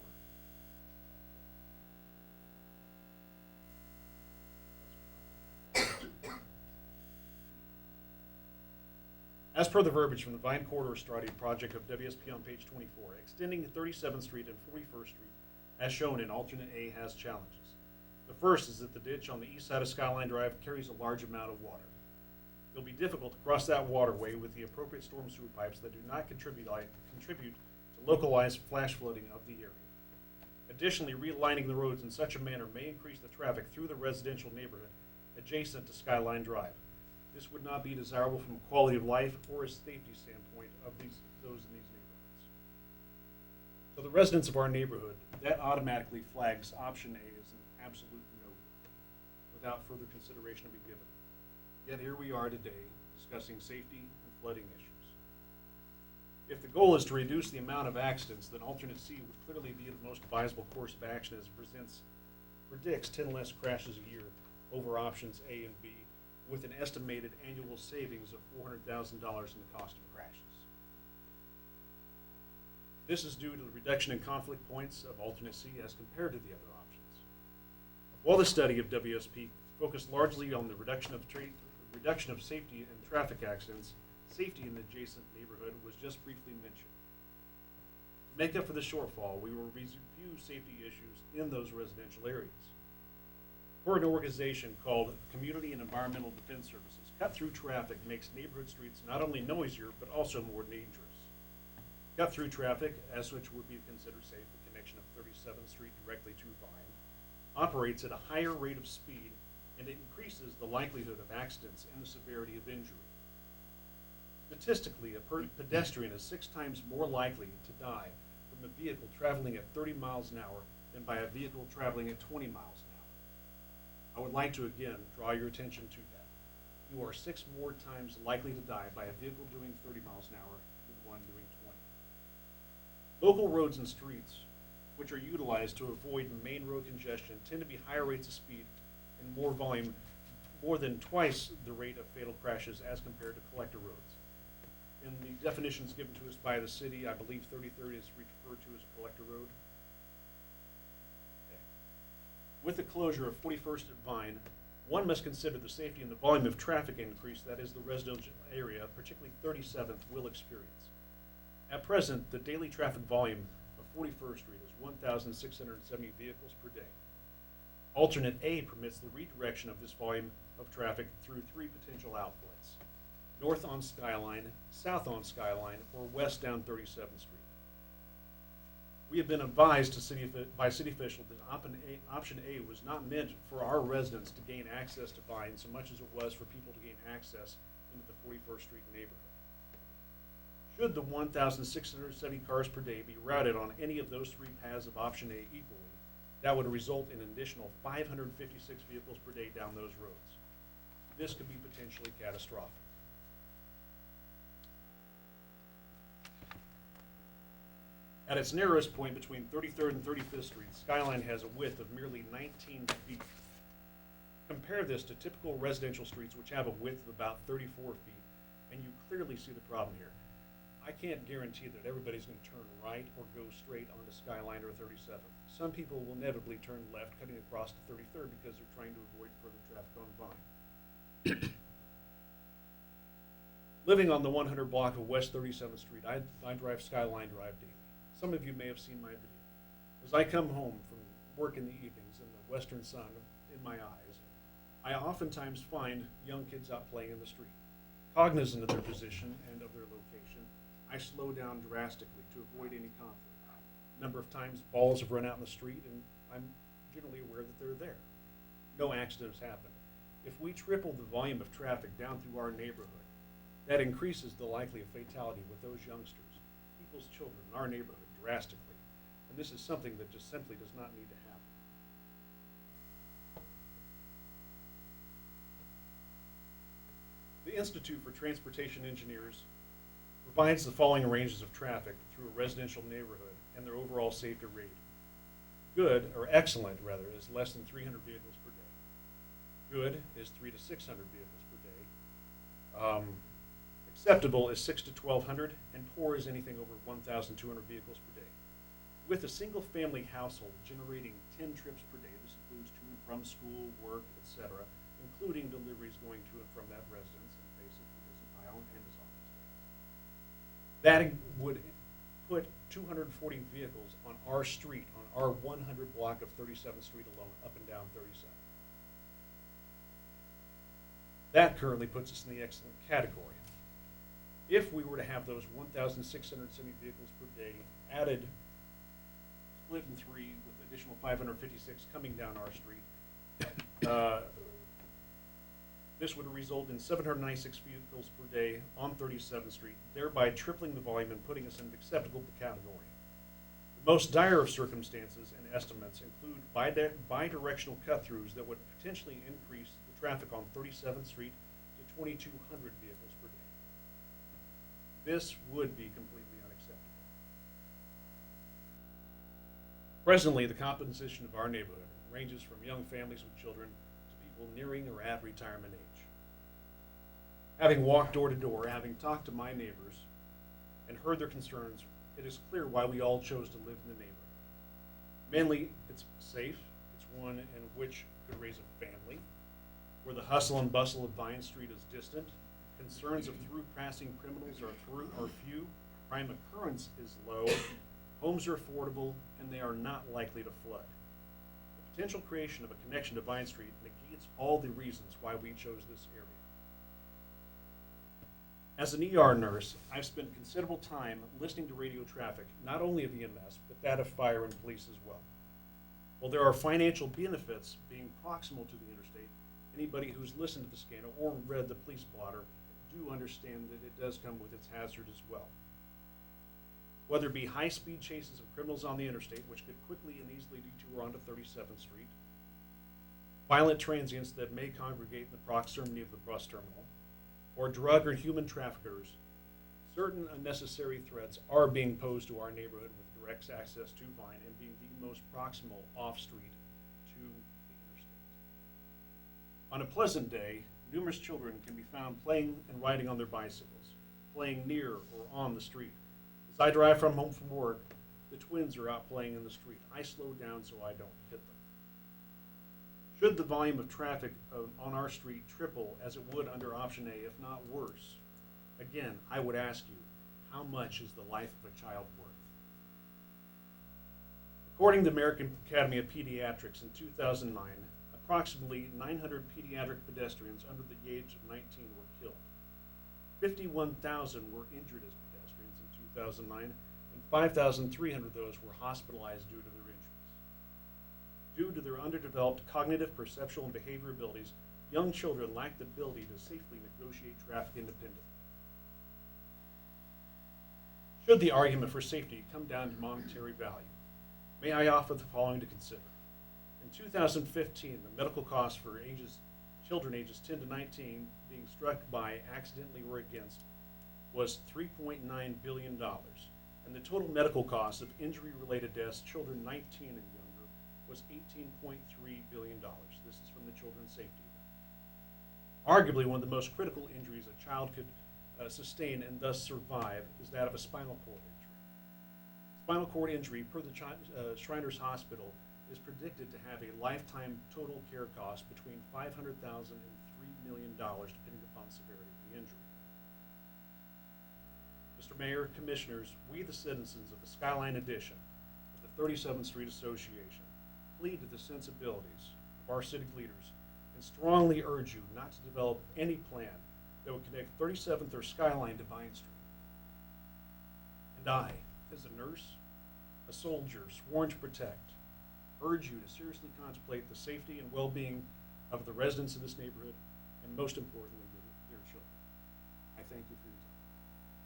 As per the verbiage from the Vine Corridor Study project of WSP on page 24, extending 37th Street and 41st Street, as shown in alternate A, has challenges. The first is that the ditch on the east side of Skyline Drive carries a large amount of water. It'll be difficult to cross that waterway with the appropriate storm sewer pipes that do not contribute to localized flash flooding of the area. Additionally, realigning the roads in such a manner may increase the traffic through the residential neighborhood adjacent to Skyline Drive. This would not be desirable from a quality of life or a safety standpoint of those in these neighborhoods. So the residents of our neighborhood, that automatically flags Option A as an absolute no, without further consideration to be given. Yet here we are today discussing safety and flooding issues. If the goal is to reduce the amount of accidents, then alternate C would clearly be the most advisable course of action as it predicts 10 less crashes a year over options A and B, with an estimated annual savings of $400,000 in the cost of crashes. This is due to the reduction in conflict points of alternate C as compared to the other options. While the study of WSP focused largely on the reduction of safety and traffic accidents, safety in the adjacent neighborhood was just briefly mentioned. To make up for the shortfall, we will review safety issues in those residential areas. For an organization called Community and Environmental Defense Services, cut-through traffic makes neighborhood streets not only noisier, but also more dangerous. Cut-through traffic, as such would be considered safe, the connection of 37th Street directly to Vine, operates at a higher rate of speed, and it increases the likelihood of accidents and the severity of injury. Statistically, a pedestrian is 6 times more likely to die from a vehicle traveling at 30 miles an hour than by a vehicle traveling at 20 miles an hour. I would like to again draw your attention to that. You are 6 more times likely to die by a vehicle doing 30 miles an hour than one doing 20. Local roads and streets, which are utilized to avoid main road congestion, tend to be higher rates of speed and more than twice the rate of fatal crashes as compared to collector roads. In the definitions given to us by the city, I believe 33rd is referred to as collector road. Okay. With the closure of 41st at Vine, one must consider the safety and the volume of traffic increase that is the residential area, particularly 37th, will experience. At present, the daily traffic volume of 41st Street is 1,670 vehicles per day. Alternate A permits the redirection of this volume of traffic through 3 potential outlets: north on Skyline, south on Skyline, or west down 37th Street. We have been advised by city officials that option A was not meant for our residents to gain access to Vine so much as it was for people to gain access into the 41st Street neighborhood. Should the 1,670 cars per day be routed on any of those 3 paths of option A equally, that would result in an additional 556 vehicles per day down those roads. This could be potentially catastrophic. At its narrowest point between 33rd and 35th Street, Skyline has a width of merely 19 feet. Compare this to typical residential streets which have a width of about 34 feet, and you clearly see the problem here. I can't guarantee that everybody's going to turn right or go straight onto Skyline or 37th. Some people will inevitably turn left, cutting across to 33rd because they're trying to avoid further traffic on Vine. Living on the 100 block of West 37th Street, I drive Skyline Drive daily. Some of you may have seen my video. As I come home from work in the evenings and the western sun in my eyes, I oftentimes find young kids out playing in the street. Cognizant of their position and of their location, I slow down drastically to avoid any conflict. A number of times balls have run out in the street and I'm generally aware that they're there. No accidents happened. If we triple the volume of traffic down through our neighborhood, that increases the likelihood of fatality with those youngsters, people's children in our neighborhood drastically. And this is something that just simply does not need to happen. The Institute for Transportation Engineers provides the following ranges of traffic through a residential neighborhood and their overall safety rating. Good, or excellent rather, is less than 300 vehicles per day. Good is 300 to 600 vehicles per day. Acceptable is 600 to 1,200, and poor is anything over 1,200 vehicles per day. With a single family household generating 10 trips per day, this includes to and from school, work, etc., including deliveries going to and from that residence and basically visit my own and his office days. That would put 240 vehicles on our street, on our 100 block of 37th Street alone, up and down 37th. That currently puts us in the excellent category. If we were to have those 1,670 vehicles per day added, split in 3 with additional 556 coming down our street, this would result in 796 vehicles per day on 37th Street, thereby tripling the volume and putting us in an acceptable category. The most dire of circumstances and estimates include bi-directional cut-throughs that would potentially increase the traffic on 37th Street to 2,200 vehicles per day. This would be completely unacceptable. Presently, the composition of our neighborhood ranges from young families with children to people nearing or at retirement age. Having walked door to door, having talked to my neighbors, and heard their concerns, it is clear why we all chose to live in the neighborhood. Mainly, it's safe, it's one in which you could raise a family, where the hustle and bustle of Vine Street is distant, concerns of through-passing criminals are few, crime occurrence is low, homes are affordable, and they are not likely to flood. The potential creation of a connection to Vine Street negates all the reasons why we chose this area. As an ER nurse, I've spent considerable time listening to radio traffic, not only of EMS, but that of fire and police as well. While there are financial benefits being proximal to the interstate, anybody who's listened to the scanner or read the police blotter do understand that it does come with its hazard as well. Whether it be high-speed chases of criminals on the interstate, which could quickly and easily detour onto 37th Street, violent transients that may congregate in the proximity of the bus terminal, or drug or human traffickers, certain unnecessary threats are being posed to our neighborhood with direct access to Vine and being the most proximal off-street to the interstate. On a pleasant day, numerous children can be found playing and riding on their bicycles, playing near or on the street. As I drive home from work, the twins are out playing in the street. I slow down so I don't hit them. Should the volume of traffic on our street triple as it would under option A, if not worse, again, I would ask you, how much is the life of a child worth? According to the American Academy of Pediatrics in 2009, approximately 900 pediatric pedestrians under the age of 19 were killed. 51,000 were injured as pedestrians in 2009, and 5,300 of those were hospitalized due to their injuries. Due to their underdeveloped cognitive, perceptual, and behavioral abilities, young children lack the ability to safely negotiate traffic independently. Should the argument for safety come down to monetary value, may I offer the following to consider. In 2015, the medical costs for children ages 10 to 19 being struck by, accidentally, or against was $3.9 billion, and the total medical cost of injury-related deaths, children 19 and younger, was $18.3 billion. This is from the Children's Safety Act. Arguably, one of the most critical injuries a child could sustain and thus survive is that of a spinal cord injury. Spinal cord injury, per the Shriners Hospital, is predicted to have a lifetime total care cost between $500,000 and $3 million, depending upon the severity of the injury. Mr. Mayor, Commissioners, we the citizens of the Skyline Edition of the 37th Street Association plead to the sensibilities of our city leaders and strongly urge you not to develop any plan that would connect 37th or Skyline to Vine Street. And I, as a nurse, a soldier sworn to protect, urge you to seriously contemplate the safety and well-being of the residents of this neighborhood, and most importantly, their children. I thank you for your time.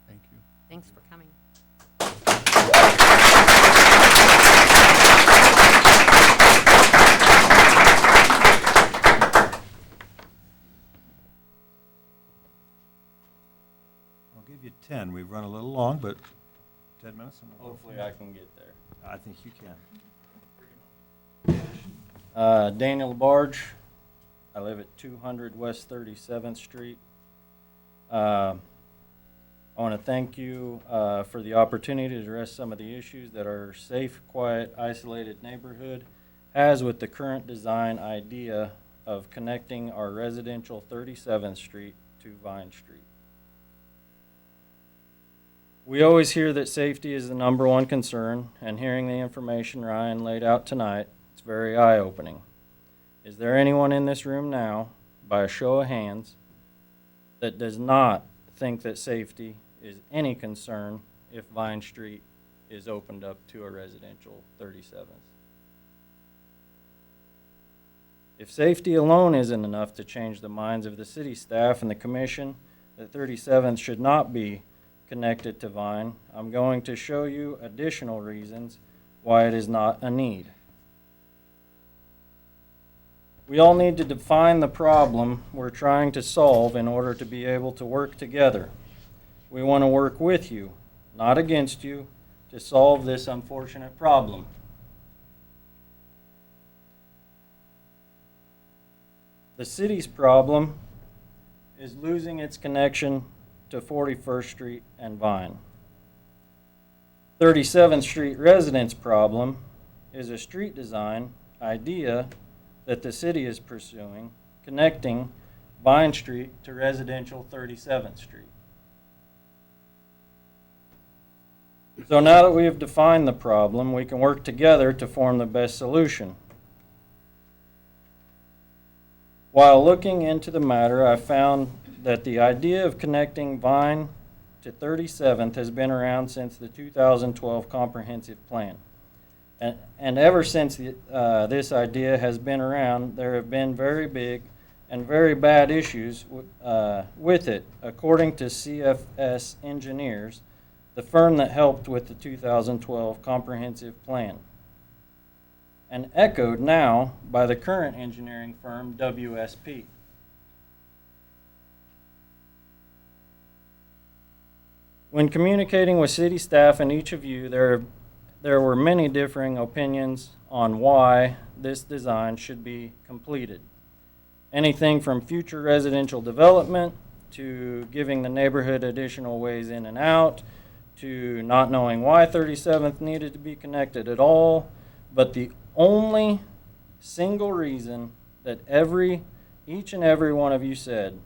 Thank you. Thanks for coming. I'll give you 10. We've run a little long, but 10 minutes. And we'll go from Hopefully there. I can get there. I think you can. Daniel LaBarge. I live at 200 West 37th Street. I want to thank you for the opportunity to address some of the issues that our safe, quiet, isolated neighborhood has with the current design idea of connecting our residential 37th Street to Vine Street. We always hear that safety is the #1 concern, and hearing the information Ryan laid out tonight, it's very eye-opening. Is there anyone in this room now, by a show of hands, that does not think that safety is any concern if Vine Street is opened up to a residential 37th? If safety alone isn't enough to change the minds of the city staff and the commission that 37th should not be connected to Vine, I'm going to show you additional reasons why it is not a need. We all need to define the problem we're trying to solve in order to be able to work together. We want to work with you, not against you, to solve this unfortunate problem. The city's problem is losing its connection to 41st Street and Vine. 37th Street residents' problem is a street design idea that the city is pursuing, connecting Vine Street to residential 37th Street. So now that we have defined the problem, we can work together to form the best solution. While looking into the matter, I found that the idea of connecting Vine to 37th has been around since the 2012 Comprehensive Plan. And ever since this idea has been around, there have been very big and very bad issues with it, according to CFS Engineers, the firm that helped with the 2012 Comprehensive Plan, and echoed now by the current engineering firm, WSP. When communicating with city staff and each of you, there were many differing opinions on why this design should be completed. anything from future residential development to giving the neighborhood additional ways in and out to not knowing why 37th needed to be connected at all. But the only single reason that each and every one of you said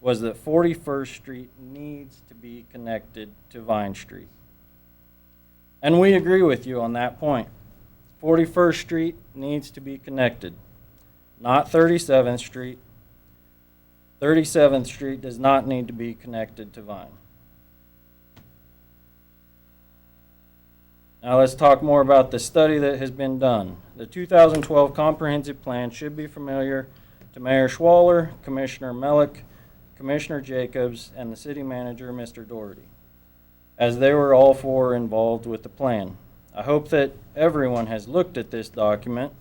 was that 41st Street needs to be connected to Vine Street. And we agree with you on that point. 41st Street needs to be connected, not 37th Street. 37th Street does not need to be connected to Vine. Now let's talk more about the study that has been done. The 2012 comprehensive plan should be familiar to Mayor Schwaller, Commissioner Melick, Commissioner Jacobs, and the city manager, Mr. Doherty, as they were all four involved with the plan. I hope that everyone has looked at this document,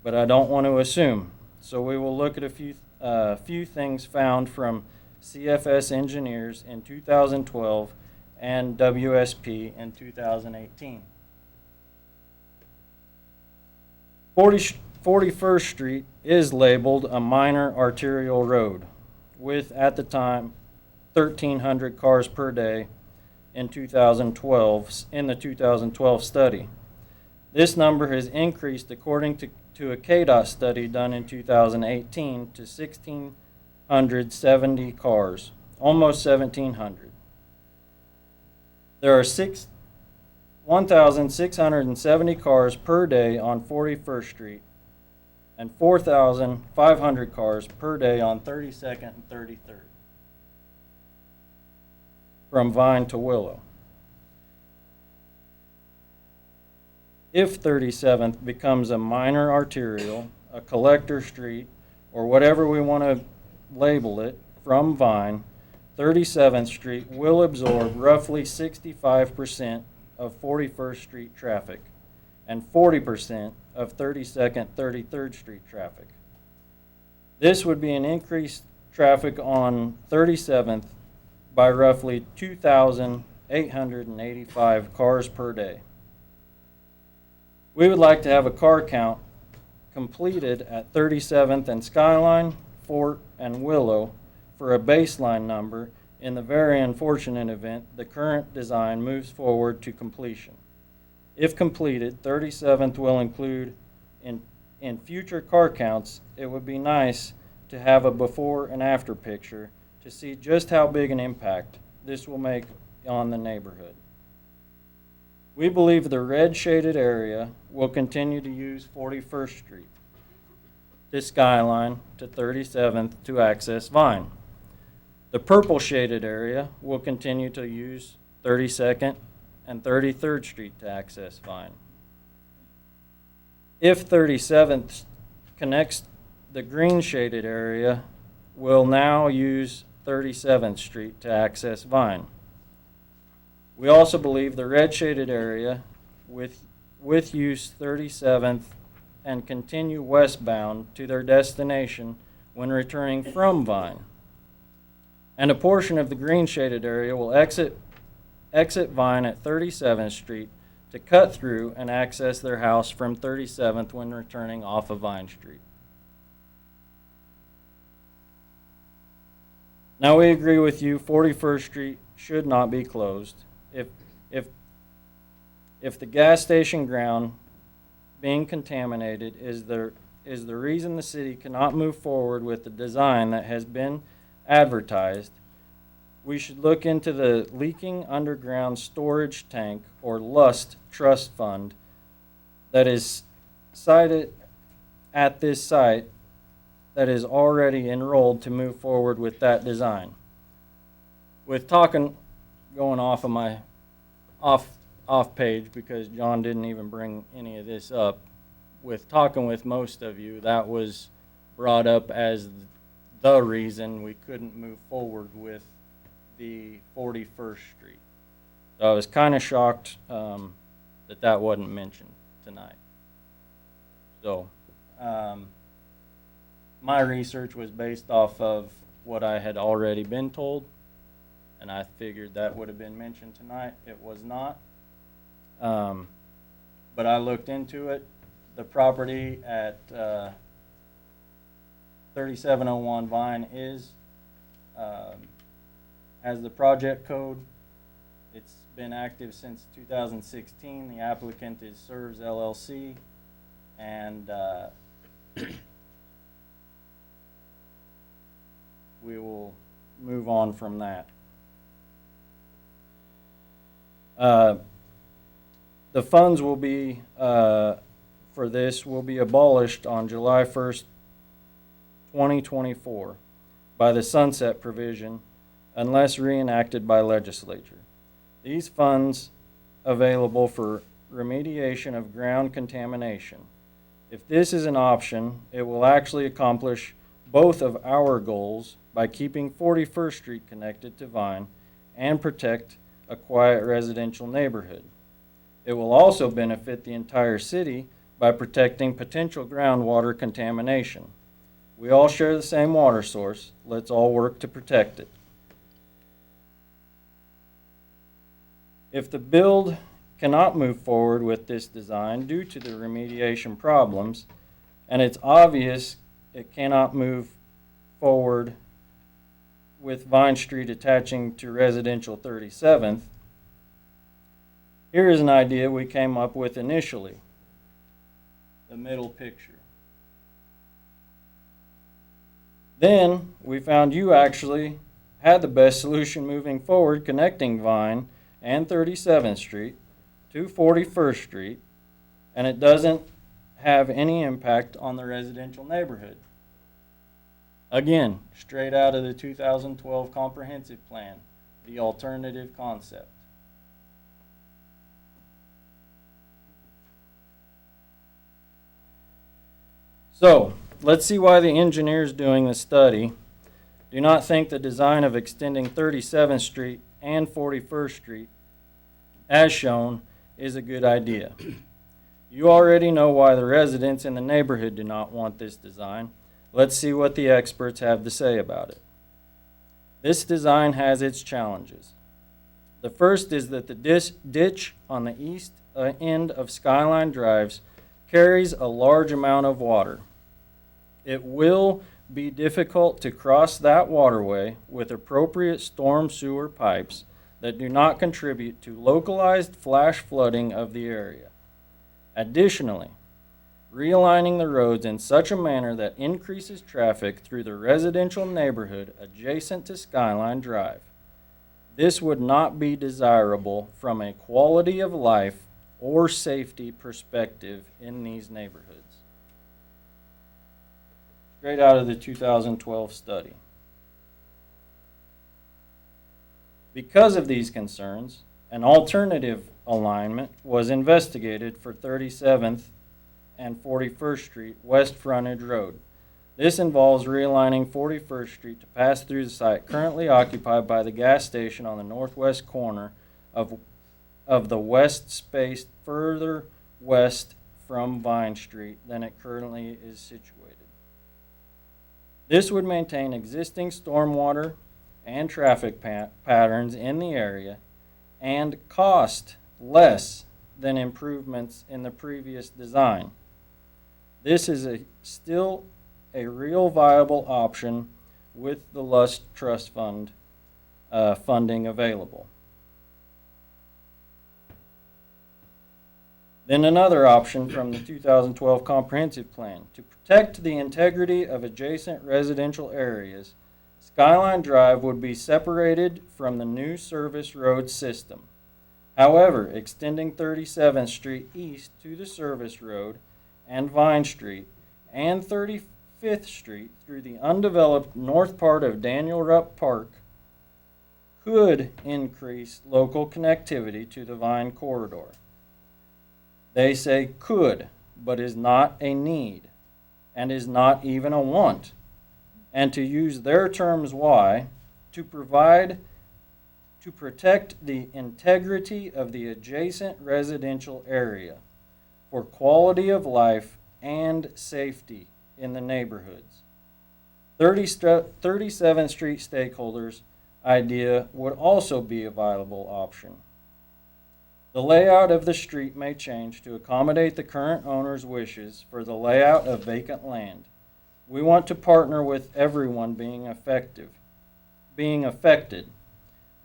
but I don't want to assume. So we will look at a few things found from CFS engineers in 2012 and WSP in 2018. 41st Street is labeled a minor arterial road with, at the time, 1,300 cars per day in the 2012 study. This number has increased according to a KDOT study done in 2018 to 1,670 cars, almost 1,700. There are 1,670 cars per day on 41st Street and 4,500 cars per day on 32nd and 33rd from Vine to Willow. If 37th becomes a minor arterial, a collector street, or whatever we want to label it, from Vine, 37th Street will absorb roughly 65% of 41st Street traffic and 40% of 32nd, 33rd Street traffic. This would be an increased traffic on 37th by roughly 2,885 cars per day. We would like to have a car count completed at 37th and Skyline, Fort, and Willow for a baseline number in the very unfortunate event the current design moves forward to completion. If completed, 37th will include in future car counts. It would be nice to have a before and after picture to see just how big an impact this will make on the neighborhood. We believe the red shaded area will continue to use 41st Street to Skyline to 37th to access Vine. The purple shaded area will continue to use 32nd and 33rd Street to access Vine. If 37th connects, the green shaded area will now use 37th Street to access Vine. We also believe the red shaded area with use 37th and continue westbound to their destination when returning from Vine. And a portion of the green shaded area will exit Vine at 37th Street to cut through and access their house from 37th when returning off of Vine Street. Now we agree with you, 41st Street should not be closed. If the gas station ground being contaminated is the reason the city cannot move forward with the design that has been advertised, we should look into the leaking underground storage tank or LUST trust fund that is cited at this site that is already enrolled to move forward with that design. With talking, going off of my off page because John didn't even bring any of this up, with talking with most of you, that was brought up as the reason we couldn't move forward with the 41st Street. So I was kind of shocked that wasn't mentioned tonight. So my research was based off of what I had already been told, and I figured that would have been mentioned tonight. It was not. But I looked into it. The property at 3701 Vine is, has the project code. It's been active since 2016. The applicant is Serves LLC, and we will move on from that. The funds will be, for this, will be abolished on July 1st, 2024 by the sunset provision unless reenacted by legislature. These funds available for remediation of ground contamination. If this is an option, it will actually accomplish both of our goals by keeping 41st Street connected to Vine and protect a quiet residential neighborhood. It will also benefit the entire city by protecting potential groundwater contamination. We all share the same water source. Let's all work to protect it. If the build cannot move forward with this design due to the remediation problems, and it's obvious it cannot move forward with Vine Street attaching to residential 37th, here is an idea we came up with initially. The middle picture. Then we found you actually had the best solution moving forward, connecting Vine and 37th Street to 41st Street, and it doesn't have any impact on the residential neighborhood. Again, straight out of the 2012 comprehensive plan, the alternative concept. So, let's see why the engineers doing the study do not think the design of extending 37th Street and 41st Street, as shown, is a good idea. You already know why the residents in the neighborhood do not want this design. Let's see what the experts have to say about it. This design has its challenges. The first is that the ditch on the east end of Skyline Drives carries a large amount of water. It will be difficult to cross that waterway with appropriate storm sewer pipes that do not contribute to localized flash flooding of the area. Additionally, realigning the roads in such a manner that increases traffic through the residential neighborhood adjacent to Skyline Drive. This would not be desirable from a quality of life or safety perspective in these neighborhoods. Straight out of the 2012 study. Because of these concerns, an alternative alignment was investigated for 37th and 41st Street West Frontage Road. This involves realigning 41st Street to pass through the site currently occupied by the gas station on the northwest corner of the west space further west from Vine Street than it currently is situated. This would maintain existing stormwater and traffic patterns in the area and cost less than improvements in the previous design. This is still a real viable option with the Lust Trust Fund funding available. Then another option from the 2012 comprehensive plan. To protect the integrity of adjacent residential areas, Skyline Drive would be separated from the new service road system. However, extending 37th Street east to the service road and Vine Street and 35th Street through the undeveloped north part of Daniel Rupp Park could increase local connectivity to the Vine corridor. They say could, but is not a need, and is not even a want. And to use their terms why, to protect the integrity of the adjacent residential area for quality of life and safety in the neighborhoods. 37th Street stakeholders' idea would also be a viable option. The layout of the street may change to accommodate the current owner's wishes for the layout of vacant land. We want to partner with everyone being affected.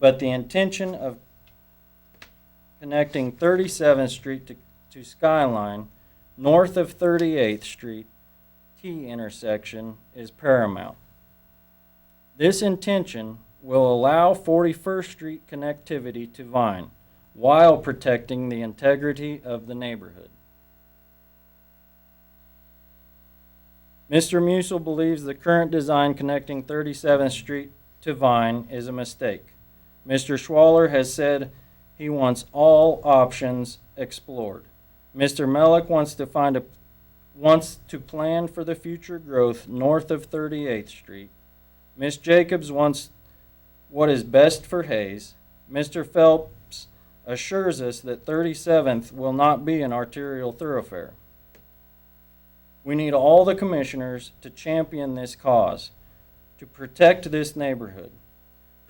But the intention of connecting 37th Street to Skyline north of 38th Street T intersection is paramount. This intention will allow 41st Street connectivity to Vine while protecting the integrity of the neighborhood. Mr. Musil believes the current design connecting 37th Street to Vine is a mistake. Mr. Schwaller has said he wants all options explored. Mr. Mellick wants to plan for the future growth north of 38th Street. Ms. Jacobs wants what is best for Hayes. Mr. Phelps assures us that 37th will not be an arterial thoroughfare. We need all the commissioners to champion this cause, to protect this neighborhood.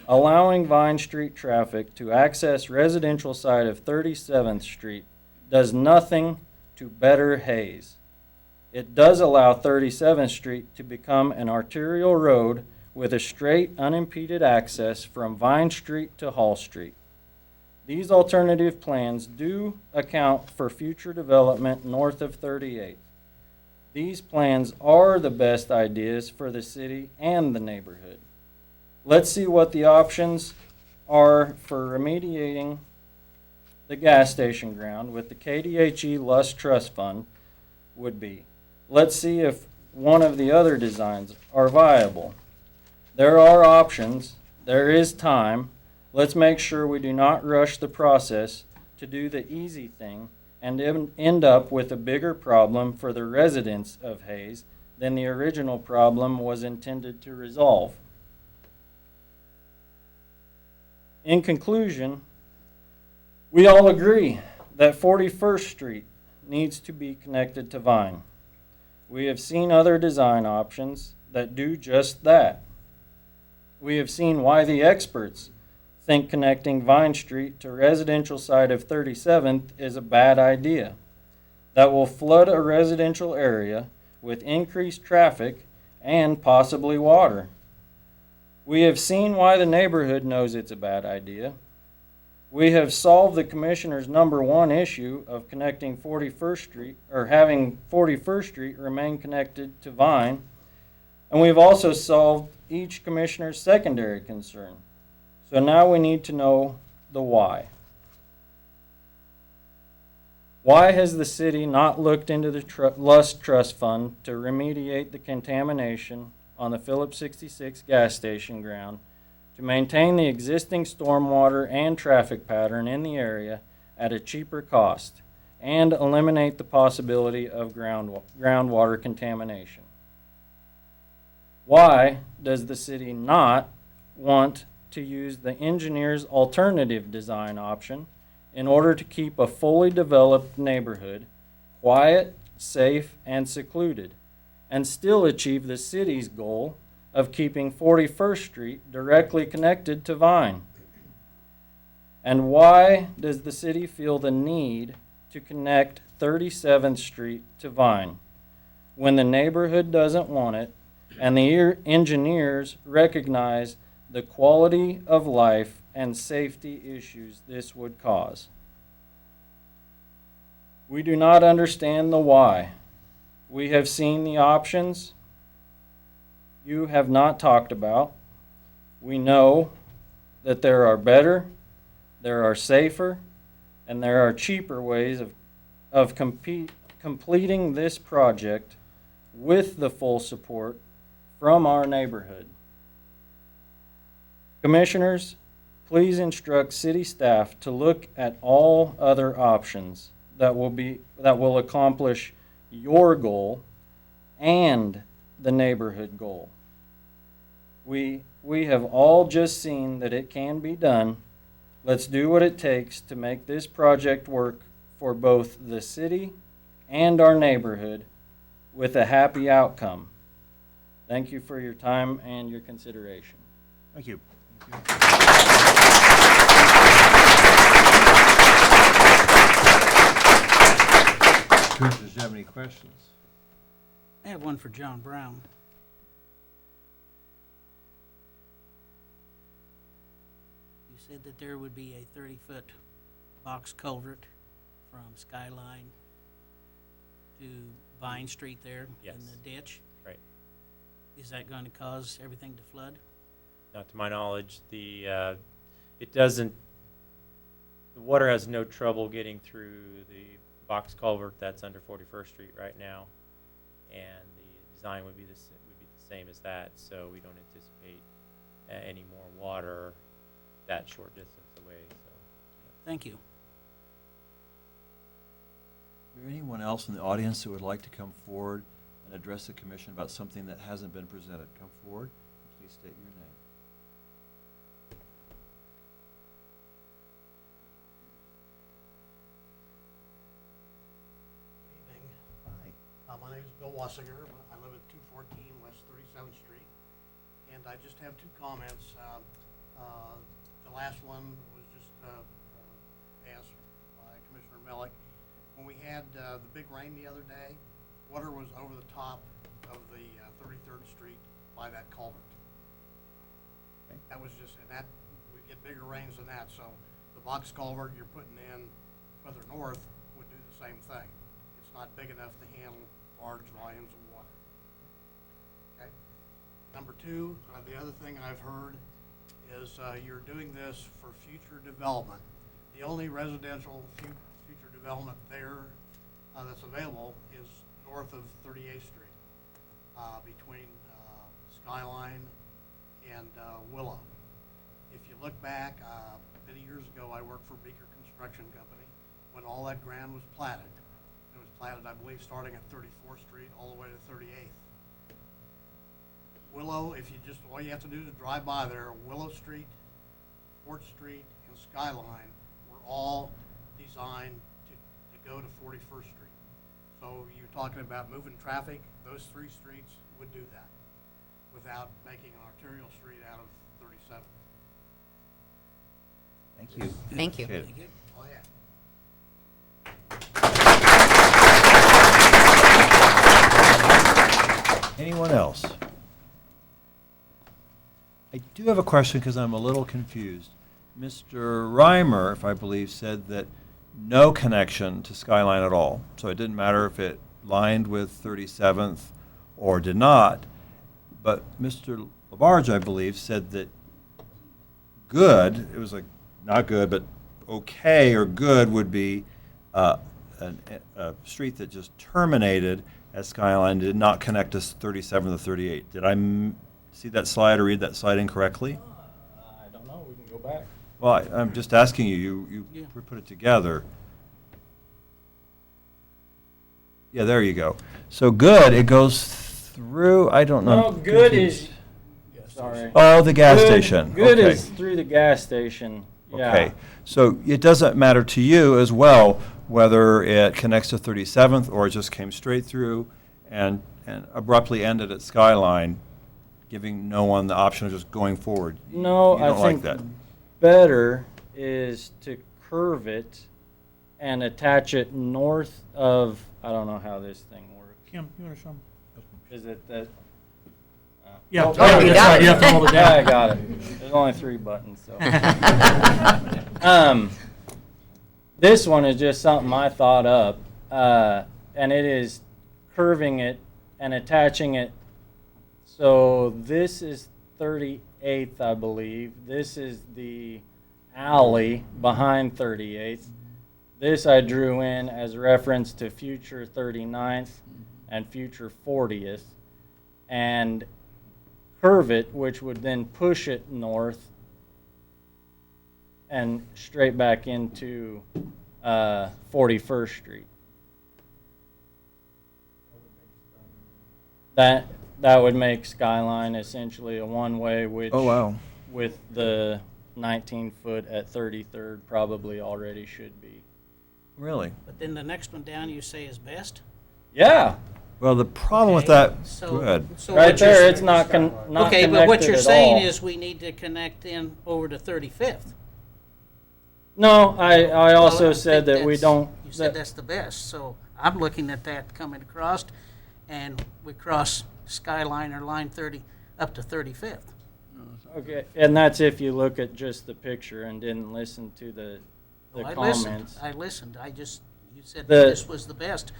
Allowing Vine Street traffic to access residential side of 37th Street does nothing to better Hayes. It does allow 37th Street to become an arterial road with a straight, unimpeded access from Vine Street to Hall Street. These alternative plans do account for future development north of 38th. These plans are the best ideas for the city and the neighborhood. Let's see what the options are for remediating the gas station ground with the KDHE Lust Trust Fund would be. Let's see if one of the other designs are viable. There are options. There is time. Let's make sure we do not rush the process to do the easy thing and end up with a bigger problem for the residents of Hayes than the original problem was intended to resolve. In conclusion, we all agree that 41st Street needs to be connected to Vine. We have seen other design options that do just that. We have seen why the experts think connecting Vine Street to residential side of 37th is a bad idea. That will flood a residential area with increased traffic and possibly water. We have seen why the neighborhood knows it's a bad idea. We have solved the commissioner's number one issue of connecting 41st Street, or having 41st Street remain connected to Vine, and we've also solved each commissioner's secondary concern. So now we need to know the why. Why has the city not looked into the Lust Trust Fund to remediate the contamination on the Phillips 66 gas station ground, to maintain the existing stormwater and traffic pattern in the area at a cheaper cost, and eliminate the possibility of groundwater contamination? Why does the city not want to use the engineer's alternative design option in order to keep a fully developed neighborhood quiet, safe, and secluded, and still achieve the city's goal of keeping 41st Street directly connected to Vine? And why does the city feel the need to connect 37th Street to Vine when the neighborhood doesn't want it and the engineers recognize the quality of life and safety issues this would cause? We do not understand the why. We have seen the options you have not talked about. We know that there are better, there are safer, and there are cheaper ways of completing this project with the full support from our neighborhood. Commissioners, please instruct city staff to look at all other options that will accomplish your goal and the neighborhood goal. We have all just seen that it can be done. Let's do what it takes to make this project work for both the city and our neighborhood with a happy outcome. Thank you for your time and your consideration. Thank you. Commissioners, do you have any questions? I have one for John Brown. said that there would be a 30-foot box culvert from Skyline to Vine Street there Yes. in the ditch. Right. Is that going to cause everything to flood? Not to my knowledge, it doesn't, the water has no trouble getting through the box culvert that's under 41st Street right now, and the design would be the same as that, so we don't anticipate any more water that short distance away, so. Thank you. Is there anyone else in the audience that would like to come forward and address the commission about something that hasn't been presented? Come forward, and please state your name. Good evening. Hi. My name is Bill Wassinger. I live at 214 West 37th Street. And I just have two comments. The last one was just asked by Commissioner Millick. When we had the big rain the other day, water was over the top of the 33rd Street by that culvert. Okay. That was just, and that, we get bigger rains than that, so the box culvert you're putting in further north would do the same thing. It's not big enough to handle large volumes of water. Okay. Number two, the other thing I've heard is you're doing this for future development. The only residential future development there that's available is north of 38th Street, between Skyline and Willow. If you look back, many years ago, I worked for Beaker Construction Company when all that ground was platted. It was platted, I believe, starting at 34th Street all the way to 38th. Willow, if you just, all you have to do is drive by there, Willow Street, 4th Street, and Skyline were all designed to go to 41st Street. So you're talking about moving traffic, those three streets would do that without making an arterial street out of 37. Thank you. Thank you. Appreciate it. Oh, yeah. Anyone else? I do have a question because I'm a little confused. Mr. Reimer, if I believe, said that no connection to Skyline at all. So it didn't matter if it lined with 37th or did not. But Mr. Labarge, I believe, said that good, it was like not good, but okay or good would be a street that just terminated at Skyline, did not connect to 37 to 38. Did I see that slide or read that slide incorrectly? I don't know, we can go back. Well, I'm just asking you, Yeah. you put it together. Yeah, there you go. So good, it goes through, I don't know. No, good is, sorry. Oh, the gas Good- station. Good Okay. is through the gas station, yeah. Okay, so it doesn't matter to you as well whether it connects to 37th or it just came straight through and abruptly ended at Skyline, giving no one the option of just going forward. No, You I don't like think that. better is to curve it and attach it north of, I don't know how this thing works. Kim, you want to show them? Is it that? Yeah. Oh, yeah, you that's got right, it. you have to hold it Yeah, I down. got it. There's only 3 buttons, so. This one is just something I thought up, and it is curving it and attaching it. So this is 38th, I believe. This is the alley behind 38th. This I drew in as reference to future 39th and future 40th, and curve it, which would then push it north and straight back into 41st Street. That would make Skyline essentially a one-way, which Oh, wow. with the 19-foot at 33rd probably already should be. Really? But then the next one down you say is best? Yeah, Well, the problem with Okay, that, so- good. so right what you're there, s- it's not not Okay, but what connected you're at saying all. is we need to connect in over to 35th. No, I also Well, I said think that we that's- don't. You said that- that's the best, so I'm looking at that coming across, and we cross Skyline or Line 30 up to 35th. Okay, and that's if you look at just the picture and didn't listen to the Oh, I comments. listened, I listened, I just, you said The- this was the best.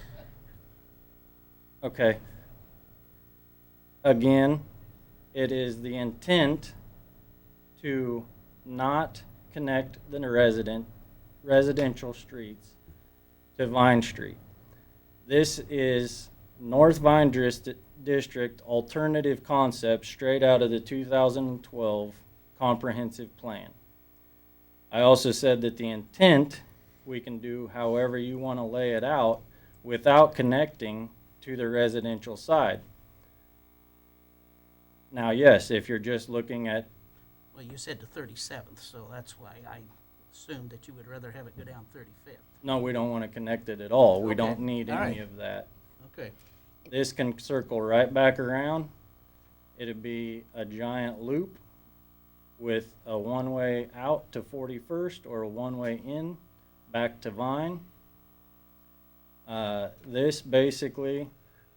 Okay. Again, it is the intent to not connect the residential streets to Vine Street. This is North Vine District alternative concept straight out of the 2012 comprehensive plan. I also said that the intent, we can do however you want to lay it out without connecting to the residential side. Now, yes, if you're just looking at, Well, you said the 37th, so that's why I assumed that you would rather have it go down 35th. no, we don't want to connect it at all. We Okay, don't need all any right. of that. Okay. This can circle right back around. It'd be a giant loop with a one-way out to 41st or a one-way in back to Vine. This basically,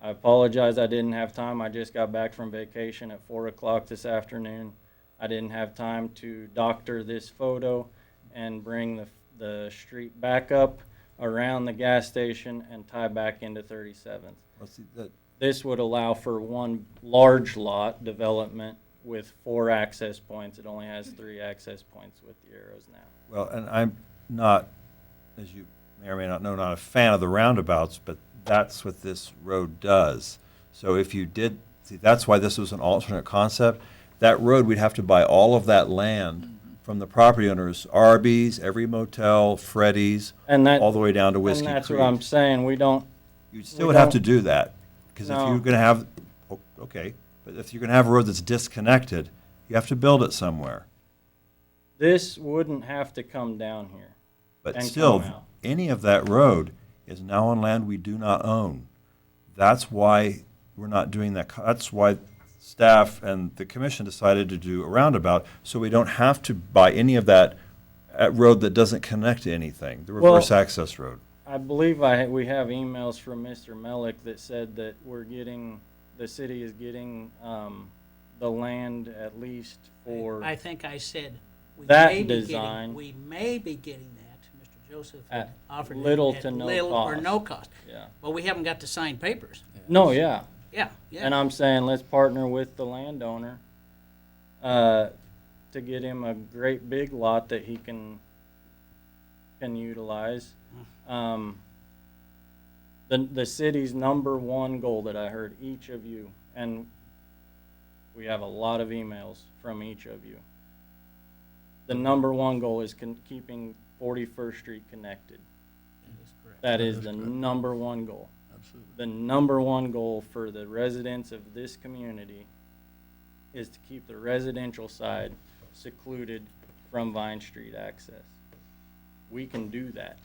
I apologize I didn't have time. I just got back from vacation at 4 o'clock this afternoon. I didn't have time to doctor this photo and bring the street back up around the gas station and tie back into 37th. Let's see, that, This would allow for one large lot development with 4 access points. It only has 3 access points with the arrows now. well, and I'm not, as you may or may not know, not a fan of the roundabouts, but that's what this road does. So if you did, see, that's why this was an alternate concept. That road, we'd have to buy all of that land from the property owners, Arby's, every motel, Freddy's, And that, all the way down to Whiskey and that's Creek. what I'm saying. We don't, You still we would have don't- to do that, because if No. you're gonna have, okay, but if you're gonna have a road that's disconnected, you have to build it somewhere. this wouldn't have to come down here. But And still, come out. any of that road is now on land we do not own. That's why we're not doing that. That's why staff and the commission decided to do a roundabout, so we don't have to buy any of that road that doesn't connect to anything, the Well- reverse access road. I believe we have emails from Mr. Melick that said that the city is getting the land at least for, I think I said we That may be design- getting, we may be getting that. Mr. Joseph had At offered it little at to no little or cost. no cost. yeah. But we haven't got to sign papers. No, yeah. Yeah, yeah. And I'm saying let's partner with the landowner to get him a great big lot that he can utilize. The city's number one goal that I heard each of you, and we have a lot of emails from each of you. The number one goal is keeping 41st Street connected. That is correct. That is the number one goal. Absolutely. The number one goal for the residents of this community is to keep the residential side secluded from Vine Street access. We can do that.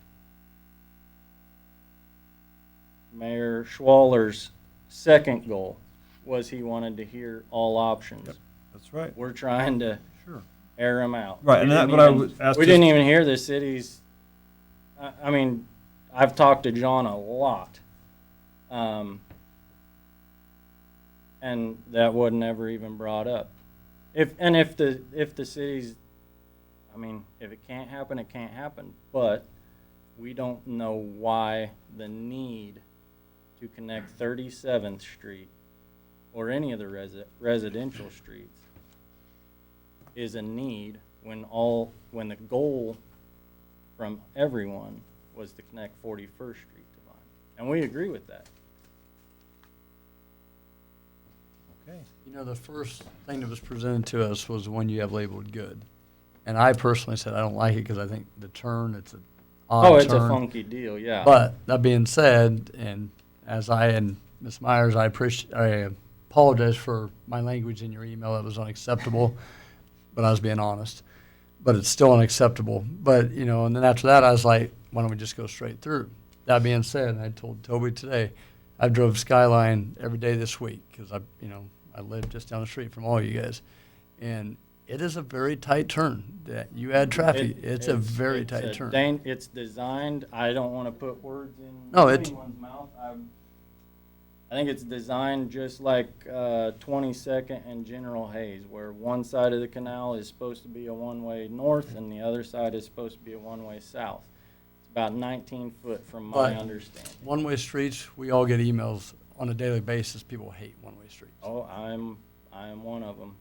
Mayor Schwaller's second goal was he wanted to hear all options. Yep. That's right. We're trying to Sure. air them out. Right, and that, but I would ask. We didn't even hear the city's, I mean, I've talked to John a lot. And that wasn't ever even brought up. If the city's, I mean, if it can't happen, it can't happen. But we don't know why the need to connect 37th Street or any of the residential streets is a need when the goal from everyone was to connect 41st Street to Vine. And we agree with that. Okay. You know, the first thing that was presented to us was the one you have labeled good. And I personally said I don't like it because I think the turn, it's an odd turn. Oh, it's a funky deal, yeah. But that being said, and as I and Ms. Myers, I apologize for my language in your email. That was unacceptable, but I was being honest. But it's still unacceptable. But, you know, and then after that, I was like, why don't we just go straight through? That being said, I told Toby today, I drove Skyline every day this week because I live just down the street from all you guys. And it is a very tight turn. That you add traffic, it's a very tight turn. It's designed, I don't want to put words in No, it- anyone's mouth. I think it's designed just like 22nd and General Hayes, where one side of the canal is supposed to be a one-way north and the other side is supposed to be a one-way south. It's about 19 foot from my But understanding. One-way streets, we all get emails on a daily basis. People hate one-way streets. Oh, I'm one of them.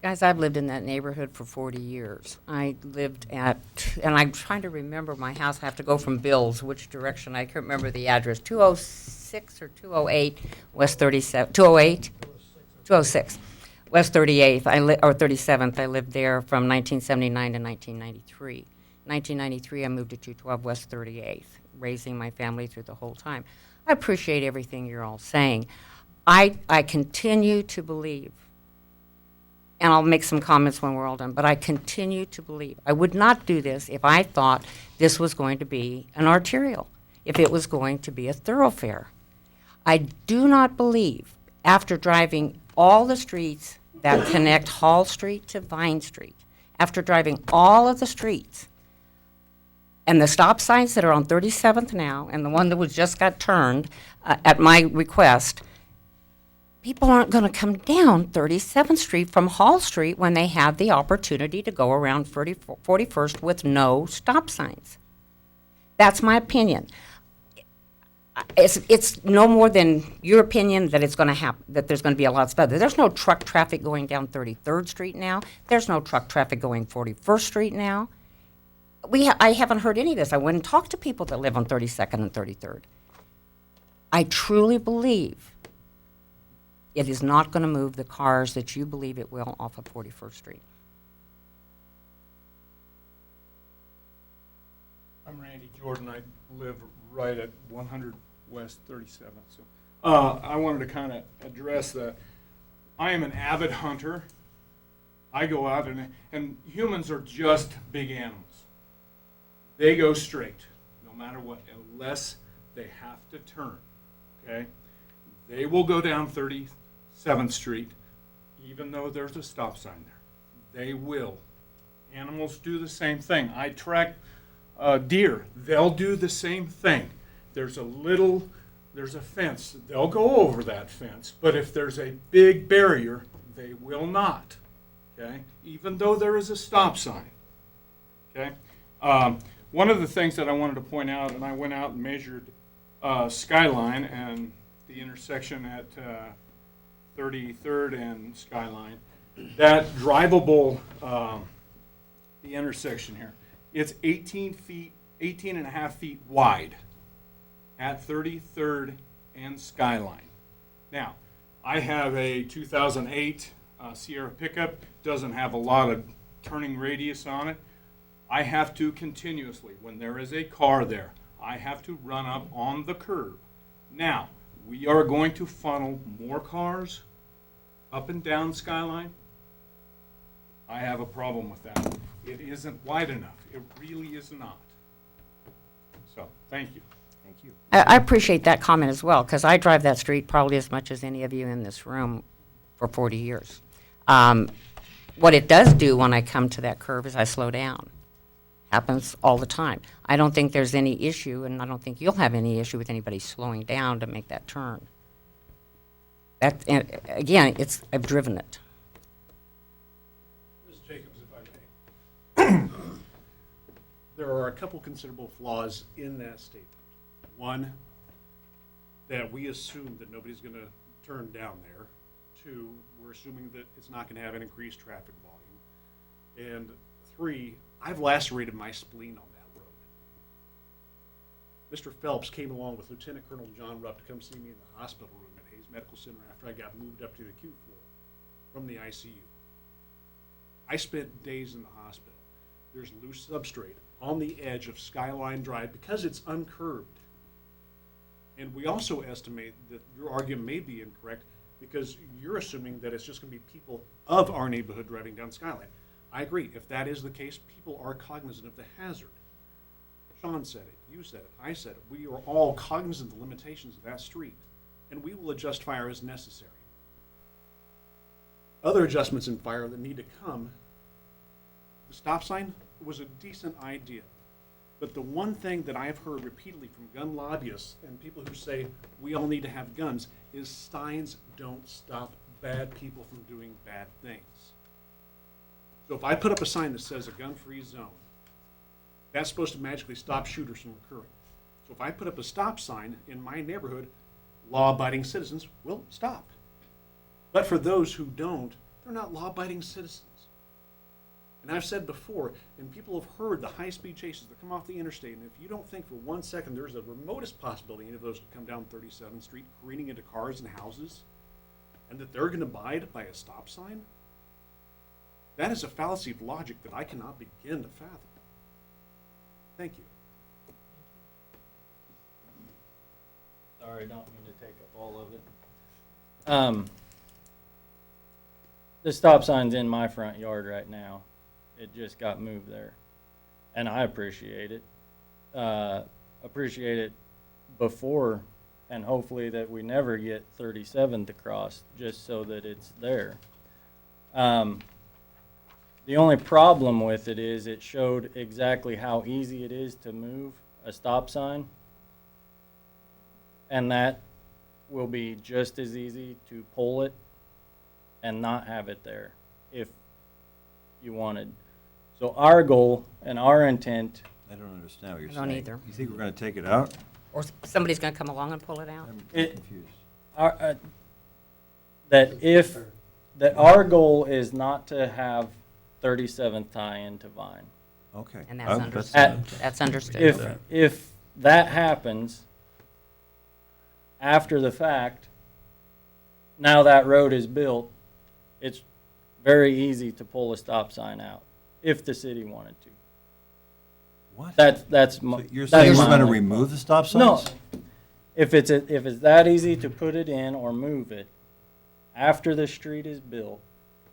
Guys, I've lived in that neighborhood for 40 years. I lived at, and I'm trying to remember my house. I have to go from Bill's, which direction, I can't remember the address, 206 or 208 West 37, 208? 206 West 38th, or 37th. I lived there from 1979 to 1993. 1993, I moved to 212 West 38th, raising my family through the whole time. I appreciate everything you're all saying. I continue to believe, and I'll make some comments when we're all done, but I continue to believe. I would not do this if I thought this was going to be an arterial, if it was going to be a thoroughfare. I do not believe, after driving all the streets that connect Hall Street to Vine Street, after driving all of the streets, and the stop signs that are on 37th now, and the one that was just got turned at my request, people aren't going to come down 37th Street from Hall Street when they have the opportunity to go around 41st with no stop signs. That's my opinion. It's no more than your opinion that it's going to happen, that there's going to be a lot of stuff. There's no truck traffic going down 33rd Street now. There's no truck traffic going 41st Street now. I haven't heard any of this. I went and talked to people that live on 32nd and 33rd. I truly believe it is not going to move the cars that you believe it will off of 41st Street. I'm Randy Jordan. I live right at 100 West 37th. So I wanted to kind of address that. I am an avid hunter. I go out and humans are just big animals. They go straight, no matter what, unless they have to turn, okay? They will go down 37th Street, even though there's a stop sign there. They will. Animals do the same thing. I track deer. They'll do the same thing. There's a fence. They'll go over that fence, but if there's a big barrier, they will not, okay? Even though there is a stop sign, okay? One of the things that I wanted to point out, and I went out and measured Skyline and the intersection at 33rd and Skyline, that drivable, the intersection here, it's 18 and a half feet wide at 33rd and Skyline. Now, I have a 2008 Sierra pickup, doesn't have a lot of turning radius on it. I have to continuously, when there is a car there, I have to run up on the curb. Now, we are going to funnel more cars up and down Skyline. I have a problem with that. It isn't wide enough. It really is not. So, thank you. Thank you. I appreciate that comment as well, because I drive that street probably as much as any of you in this room for 40 years. What it does do when I come to that curve is I slow down. Happens all the time. I don't think there's any issue, and I don't think you'll have any issue with anybody slowing down to make that turn. That, and again, I've driven it. Ms. Jacobs, if I may. There are a couple considerable flaws in that statement. One, that we assume that nobody's going to turn down there. Two, we're assuming that it's not going to have an increased traffic volume. And three, I've lacerated my spleen on that road. Mr. Phelps came along with Lieutenant Colonel John Rupp to come see me in the hospital room at Hayes Medical Center after I got moved up to the acute floor from the ICU. I spent days in the hospital. There's loose substrate on the edge of Skyline Drive because it's uncurbed. And we also estimate that your argument may be incorrect because you're assuming that it's just going to be people of our neighborhood driving down Skyline. I agree. If that is the case, people are cognizant of the hazard. Sean said it. You said it. I said it. We are all cognizant of the limitations of that street, and we will adjust fire as necessary. Other adjustments in fire that need to come, the stop sign was a decent idea. But the one thing that I've heard repeatedly from gun lobbyists and people who say we all need to have guns is signs don't stop bad people from doing bad things. So if I put up a sign that says a gun-free zone, that's supposed to magically stop shooters from occurring. So if I put up a stop sign in my neighborhood, law-abiding citizens will stop. But for those who don't, they're not law-abiding citizens. And I've said before, and people have heard the high-speed chases that come off the interstate, and if you don't think for 1 second there's a remotest possibility any of those could come down 37th Street, careening into cars and houses, and that they're going to abide by a stop sign, that is a fallacy of logic that I cannot begin to fathom. Thank you. Sorry, don't mean to take up all of it. The stop sign's in my front yard right now. It just got moved there. And I appreciate it. Appreciate it before, and hopefully that we never get 37th across, just so that it's there. The only problem with it is it showed exactly how easy it is to move a stop sign. And that will be just as easy to pull it and not have it there if you wanted. So our goal and our intent. I don't understand what you're I saying. don't either. You think we're going to take it out? Or somebody's going to come along and pull it out? I'm It- confused. That our goal is not to have 37th tie into Vine. Okay. And Oh, that's understood. That's understood. If that happens after the fact, now that road is built, it's very easy to pull a stop sign out if the city wanted to. What? That's my. So you're that's saying my we're going to only remove point. the stop signs? No. If it's that easy to put it in or move it after the street is built,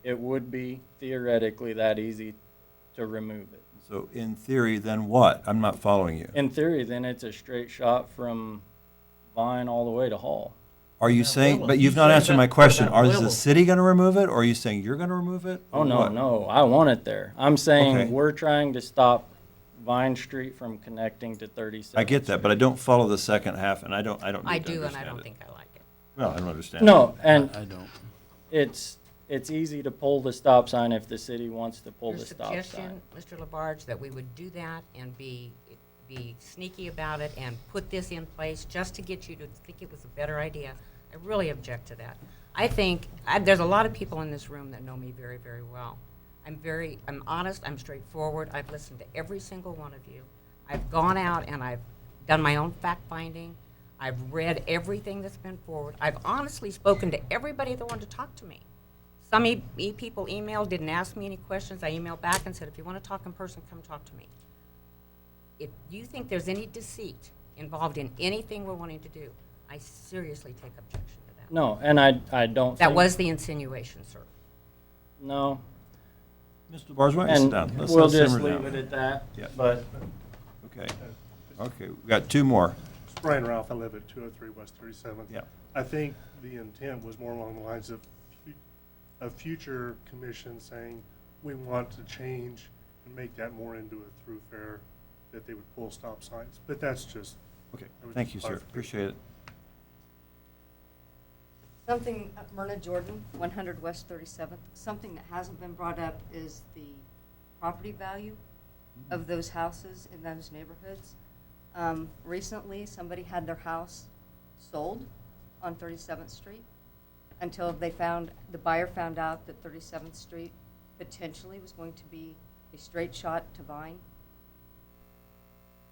it would be theoretically that easy to remove it. So in theory, then what? I'm not following you. In theory, then it's a straight shot from Vine all the way to Hall. Are you saying, but you've not answered my question. Is the city going to remove it, or are you saying you're going to remove it? Oh, or no, what? no, I want it there. I'm saying Okay. we're trying to stop Vine Street from connecting to 37th. I get that, but I don't follow the second half, and I don't need I to do, and I understand don't it. think I like it. Well, I don't understand. No, and I don't. it's easy to pull the stop sign if the city wants to pull Your the stop suggestion, sign. Mr. Labarge, that we would do that and be sneaky about it and put this in place just to get you to think it was a better idea, I really object to that. I think, there's a lot of people in this room that know me very, very well. I'm honest, I'm straightforward, I've listened to every single one of you. I've gone out and I've done my own fact-finding. I've read everything that's been forward. I've honestly spoken to everybody that wanted to talk to me. Some people emailed, didn't ask me any questions. I emailed back and said, if you want to talk in person, come talk to me. If you think there's any deceit involved in anything we're wanting to do, I seriously take objection to that. No, and I don't That think. was the insinuation, sir. No, Mr. Barnes, why don't you sit and down? Let's we'll just simmer leave down. it at that. Yeah. But Okay. Okay, we got two more. Brian Ralph, I live at 203 West 37th. Yeah. I think the intent was more along the lines of a future commission saying, we want to change and make that more into a thoroughfare, that they would pull stop signs. But that's just. Okay, that was thank you, just sir. clarification. Appreciate it. Something, Myrna Jordan, 100 West 37th, something that hasn't been brought up is the property value of those houses in those neighborhoods. Recently, somebody had their house sold on 37th Street until the buyer found out that 37th Street potentially was going to be a straight shot to Vine.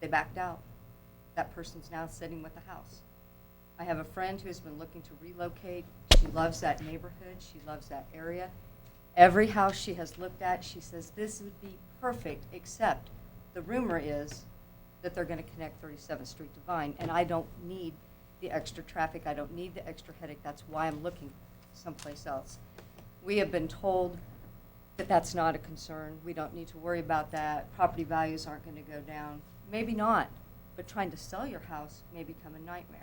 They backed out. That person's now sitting with the house. I have a friend who's been looking to relocate. She loves that neighborhood. She loves that area. Every house she has looked at, she says, this would be perfect, except the rumor is that they're going to connect 37th Street to Vine, and I don't need the extra traffic. I don't need the extra headache. That's why I'm looking someplace else. We have been told that that's not a concern. We don't need to worry about that. Property values aren't going to go down. Maybe not, but trying to sell your house may become a nightmare.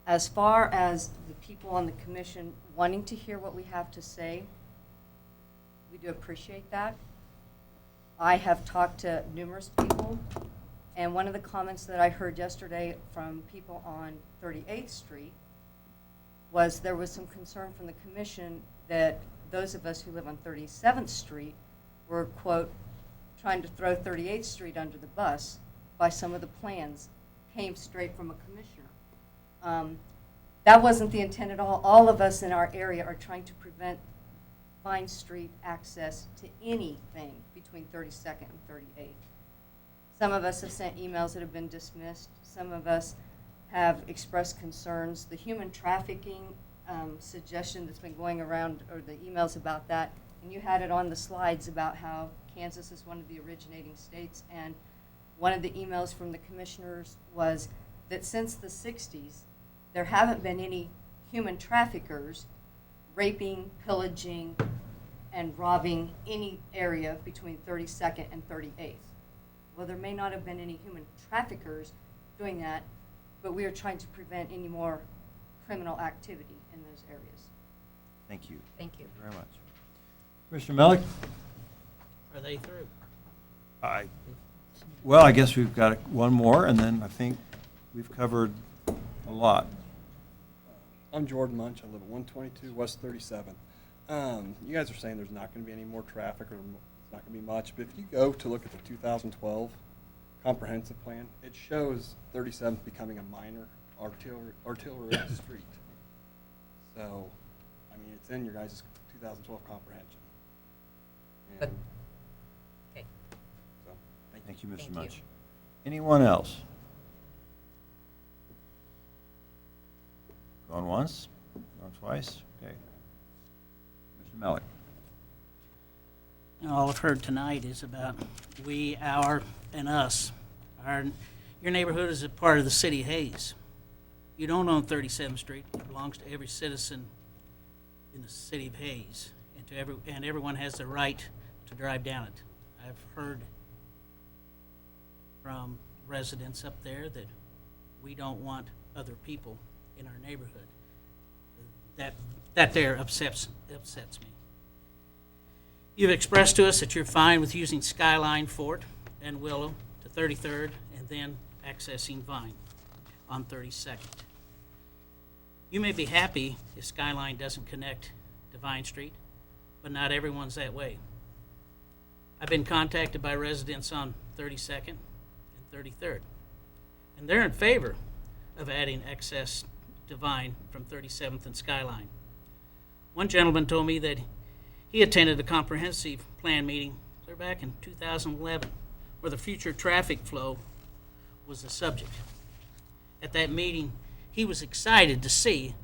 As far as the people on the commission wanting to hear what we have to say, we do appreciate that. I have talked to numerous people people. And one of the comments that I heard yesterday from people on 38th Street was there was some concern from the commission that those of us who live on 37th Street were, quote, trying to throw 38th Street under the bus by some of the plans came straight from a commissioner. That wasn't the intent at all. All of us in our area are trying to prevent Vine Street access to anything between 32nd and 38th. Some of us have sent emails that have been dismissed. Some of us have expressed concerns. The human trafficking suggestion that's been going around, or the emails about that, and you had it on the slides about how Kansas is one of the originating states, and one of the emails from the commissioners was that since the 60s, there haven't been any human traffickers raping, pillaging, and robbing any area between 32nd and 38th. Well, there may not have been any human traffickers doing that, but we are trying to prevent any more criminal activity in those areas. Thank you. Thank you. Very much. Commissioner Melick? Are they through? Well, I guess we've got one more, and then I think we've covered a lot. I'm Jordan Munch. I live at 122 West 37th. You guys are saying there's not going to be any more traffic, or it's not going to be much, but if you go to look at the 2012 comprehensive plan, it shows 37th becoming a minor arterial street. So, I mean, it's in your guys' 2012 comprehension. But- And Okay. so, thank you. Thank you, Mr. Thank Munch. you. Anyone else? Going once? Going twice? Okay. Mr. Melick? All I've heard tonight is about we, our, and us. Your neighborhood is a part of the city of Hayes. You don't own 37th Street. It belongs to every citizen in the city of Hayes, and everyone has the right to drive down it. I've heard from residents up there that we don't want other people in our neighborhood. That there upsets me. You've expressed to us that you're fine with using Skyline, Fort, and Willow to 33rd, and then accessing Vine on 32nd. You may be happy if Skyline doesn't connect to Vine Street, but not everyone's that way. I've been contacted by residents on 32nd and 33rd, and they're in favor of adding access to Vine from 37th and Skyline. One gentleman told me that he attended a comprehensive plan meeting clear back in 2011 where the future traffic flow was the subject. At that meeting, he was excited to see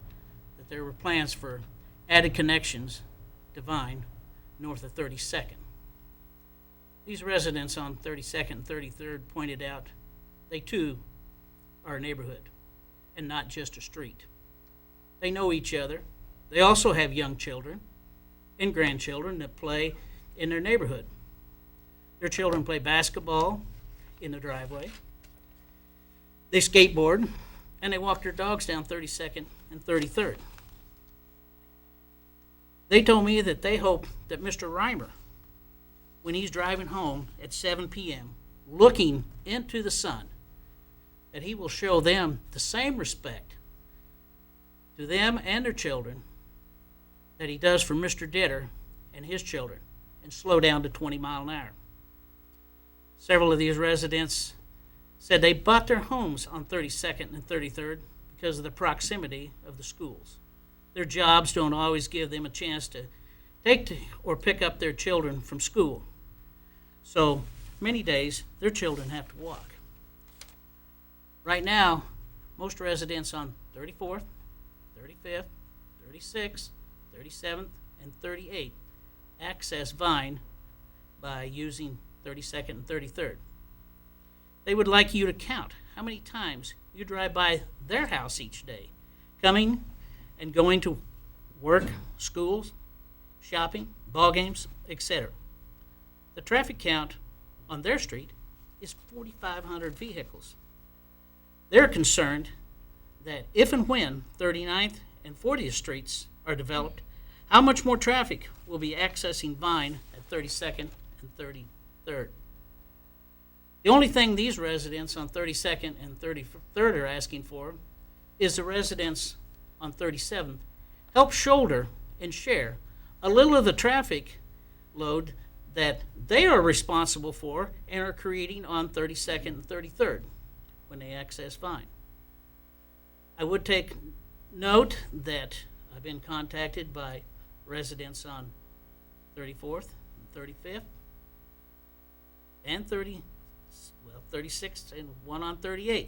that there were plans for added connections to Vine north of 32nd. These residents on 32nd and 33rd pointed out they too are a neighborhood and not just a street. They know each other. They also have young children and grandchildren that play in their neighborhood. Their children play basketball in the driveway. They skateboard, and they walk their dogs down 32nd and 33rd. They told me that they hope that Mr. Reimer, when he's driving home at 7 p.m., looking into the sun, that he will show them the same respect to them and their children that he does for Mr. Ditter and his children, and slow down to 20 miles an hour. Several of these residents said they bought their homes on 32nd and 33rd because of the proximity of the schools. Their jobs don't always give them a chance to or pick up their children from school. So many days, their children have to walk. Right now, most residents on 34th, 35th, 36th, 37th, and 38th access Vine by using 32nd and 33rd. They would like you to count how many times you drive by their house each day, coming and going to work, schools, shopping, ball games, etc. The traffic count on their street is 4,500 vehicles. They're concerned that if and when 39th and 40th Streets are developed, how much more traffic will be accessing Vine at 32nd and 33rd. The only thing these residents on 32nd and 33rd are asking for is the residents on 37th help shoulder and share a little of the traffic load that they are responsible for and are creating on 32nd and 33rd when they access Vine. I would take note that I've been contacted by residents on 34th and 35th and 36th and one on 38th.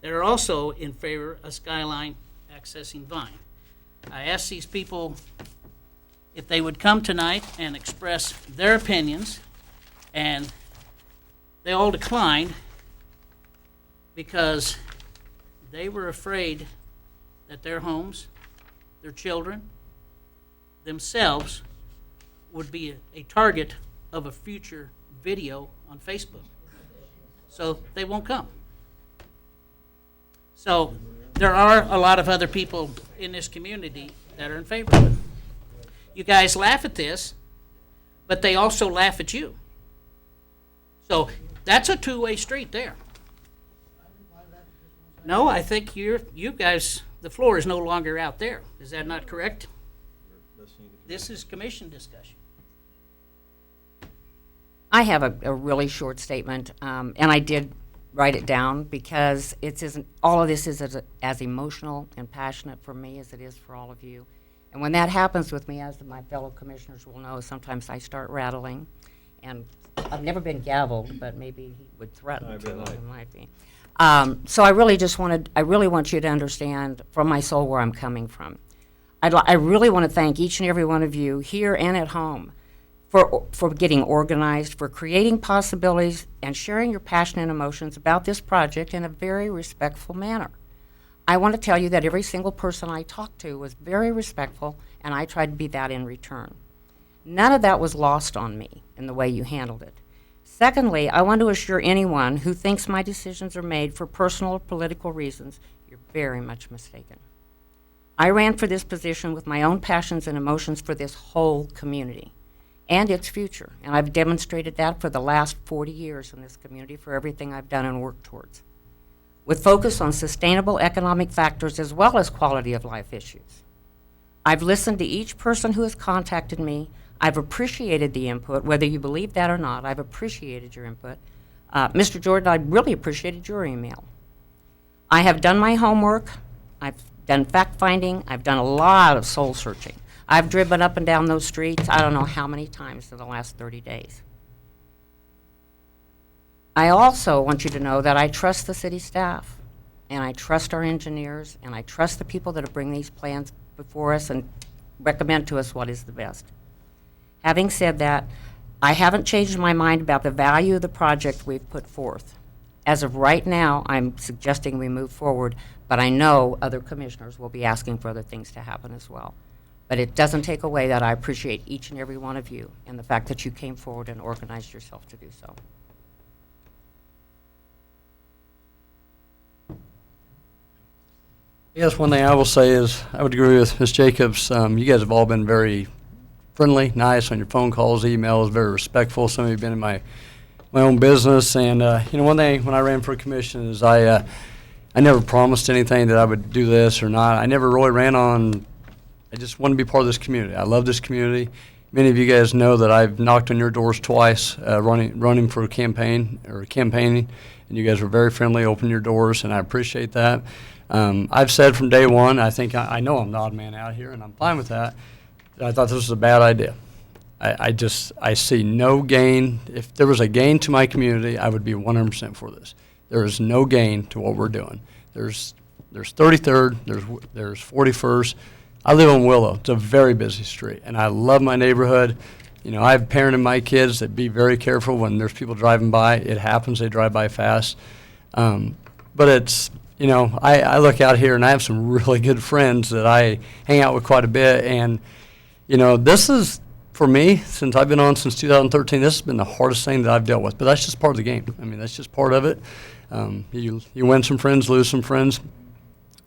That are also in favor of Skyline accessing Vine. I asked these people if they would come tonight and express their opinions, and they all declined because they were afraid that their homes, their children, themselves would be a target of a future video on Facebook. So they won't come. So there are a lot of other people in this community that are in favor of it. You guys laugh at this, but they also laugh at you. So that's a two-way street there. No, I think you guys, the floor is no longer out there. Is that not correct? This is commission discussion. I have a really short statement, and I did write it down because all of this is as emotional and passionate for me as it is for all of you. And when that happens with me, as my fellow commissioners will know, sometimes I start rattling. And I've never been gavelled, but maybe he would threaten to. It might be. So I really want you to understand from my soul where I'm coming from. I really want to thank each and every one of you here and at home for getting organized, for creating possibilities, and sharing your passion and emotions about this project in a very respectful manner. I want to tell you that every single person I talked to was very respectful, and I tried to be that in return. None of that was lost on me in the way you handled it. Secondly, I want to assure anyone who thinks my decisions are made for personal or political reasons, you're very much mistaken. I ran for this position with my own passions and emotions for this whole community and its future, and I've demonstrated that for the last 40 years in this community for everything I've done and worked towards, with focus on sustainable economic factors as well as quality of life issues. I've listened to each person who has contacted me. I've appreciated the input, whether you believe that or not. I've appreciated your input. Mr. Jordan, I really appreciated your email. I have done my homework. I've done fact-finding. I've done a lot of soul-searching. I've driven up and down those streets I don't know how many times in the last 30 days. I also want you to know that I trust the city staff, and I trust our engineers, and I trust the people that bring these plans before us and recommend to us what is the best. Having said that, I haven't changed my mind about the value of the project we've put forth. As of right now, I'm suggesting we move forward, but I know other commissioners will be asking for other things to happen as well. But it doesn't take away that I appreciate each and every one of you and the fact that you came forward and organized yourself to do so. Yes, one thing I will say is I would agree with Ms. Jacobs. You guys have all been very friendly, nice on your phone calls, emails, very respectful. Some of you have been in my own business. And, one thing when I ran for commission is I never promised anything that I would do this or not. I never really ran on, I just want to be part of this community. I love this community. Many of you guys know that I've knocked on your doors twice running for a campaign or campaigning, and you guys were very friendly, opened your doors, and I appreciate that. I've said from day one, I think I know I'm the odd man out here, and I'm fine with that. I thought this was a bad idea. I see no gain. If there was a gain to my community, I would be 100% for this. There is no gain to what we're doing. There's 33rd, there's 41st. I live on Willow. It's a very busy street, and I love my neighborhood. I've parented my kids that be very careful when there's people driving by. It happens, they drive by fast. But it's, I look out here, and I have some really good friends that I hang out with quite a bit, and this is, for me, since I've been on since 2013, this has been the hardest thing that I've dealt with. But that's just part of the game. I mean, that's just part of it. You win some friends, lose some friends.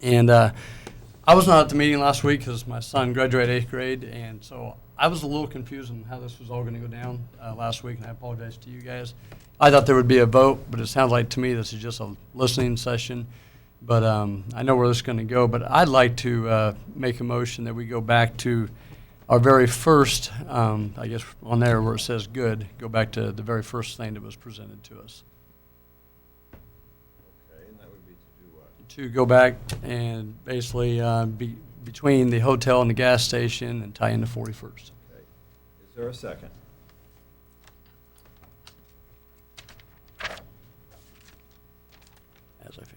And I was not at the meeting last week because my son graduated 8th grade. And so I was a little confused on how this was all going to go down last week. And I apologize to you guys. I thought there would be a vote, but it sounds like to me this is just a listening session. But I know where this is going to go. But I'd like to make a motion that we go back to our very first, I guess on there where it says good, go back to the very first thing that was presented to us. Okay, and that would be to do what? To go back and basically be between the hotel and the gas station and tie into 41st. Okay. Is there a second? As I figured.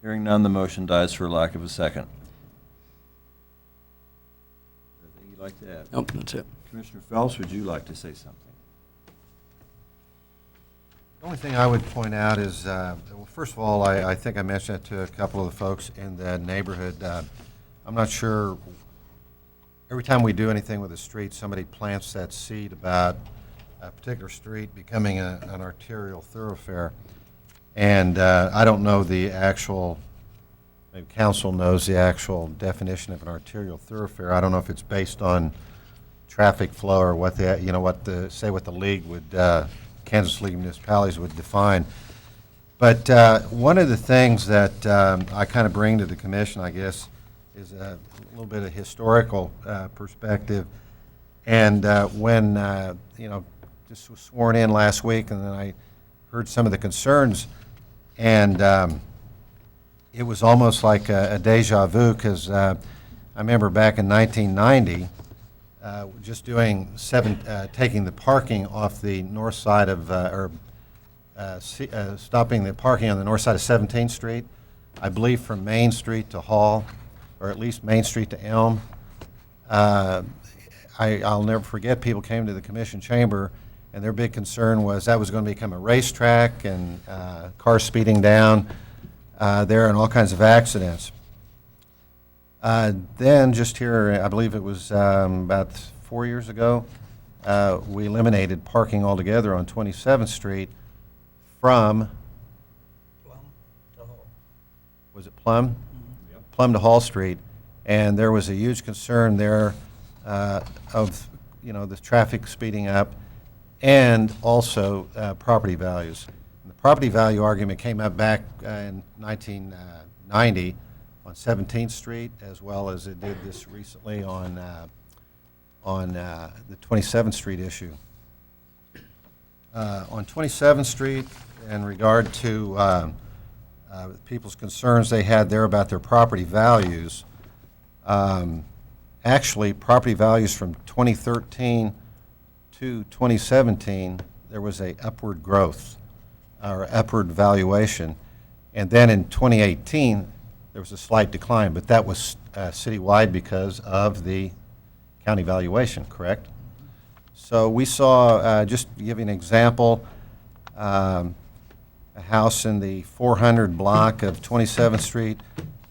Hearing none, the motion dies for lack of a second. Anything you'd like to add? Nope, that's it. Commissioner Phelps, would you like to say something? The only thing I would point out is, well, first of all, I think I mentioned it to a couple of the folks in the neighborhood. I'm not sure, every time we do anything with a street, somebody plants that seed about a particular street becoming an arterial thoroughfare. And I don't know the actual, maybe council knows the actual definition of an arterial thoroughfare. I don't know if it's based on traffic flow or what the, you know, what the, say what the league would, Kansas League of Municipalities would define. But one of the things that I kind of bring to the commission, I guess, is a little bit of historical perspective. And when, you know, just was sworn in last week, and then I heard some of the concerns, and it was almost like a deja vu, because I remember back in 1990, just doing taking the parking off the north side of, stopping the parking on the north side of 17th Street, I believe from Main Street to Hall, or at least Main Street to Elm. I'll never forget, people came to the commission chamber, and their big concern was that was going to become a racetrack, and cars speeding down there, and all kinds of accidents. Then just here, I believe it was about 4 years ago, we eliminated parking altogether on 27th Street from, was it Plum? Yep. Plum to Hall Street, and there was a huge concern there of, you know, the traffic speeding up, and also property values. And the property value argument came up back in 1990 on 17th Street, as well as it did this recently on the 27th Street issue. On 27th Street, in regard to people's concerns they had there about their property values, actually, property values from 2013 to 2017, there was a upward growth, or upward valuation. And then in 2018, there was a slight decline, but that was citywide because of the county valuation, correct? So we saw, just to give you an example, a house in the 400 block of 27th Street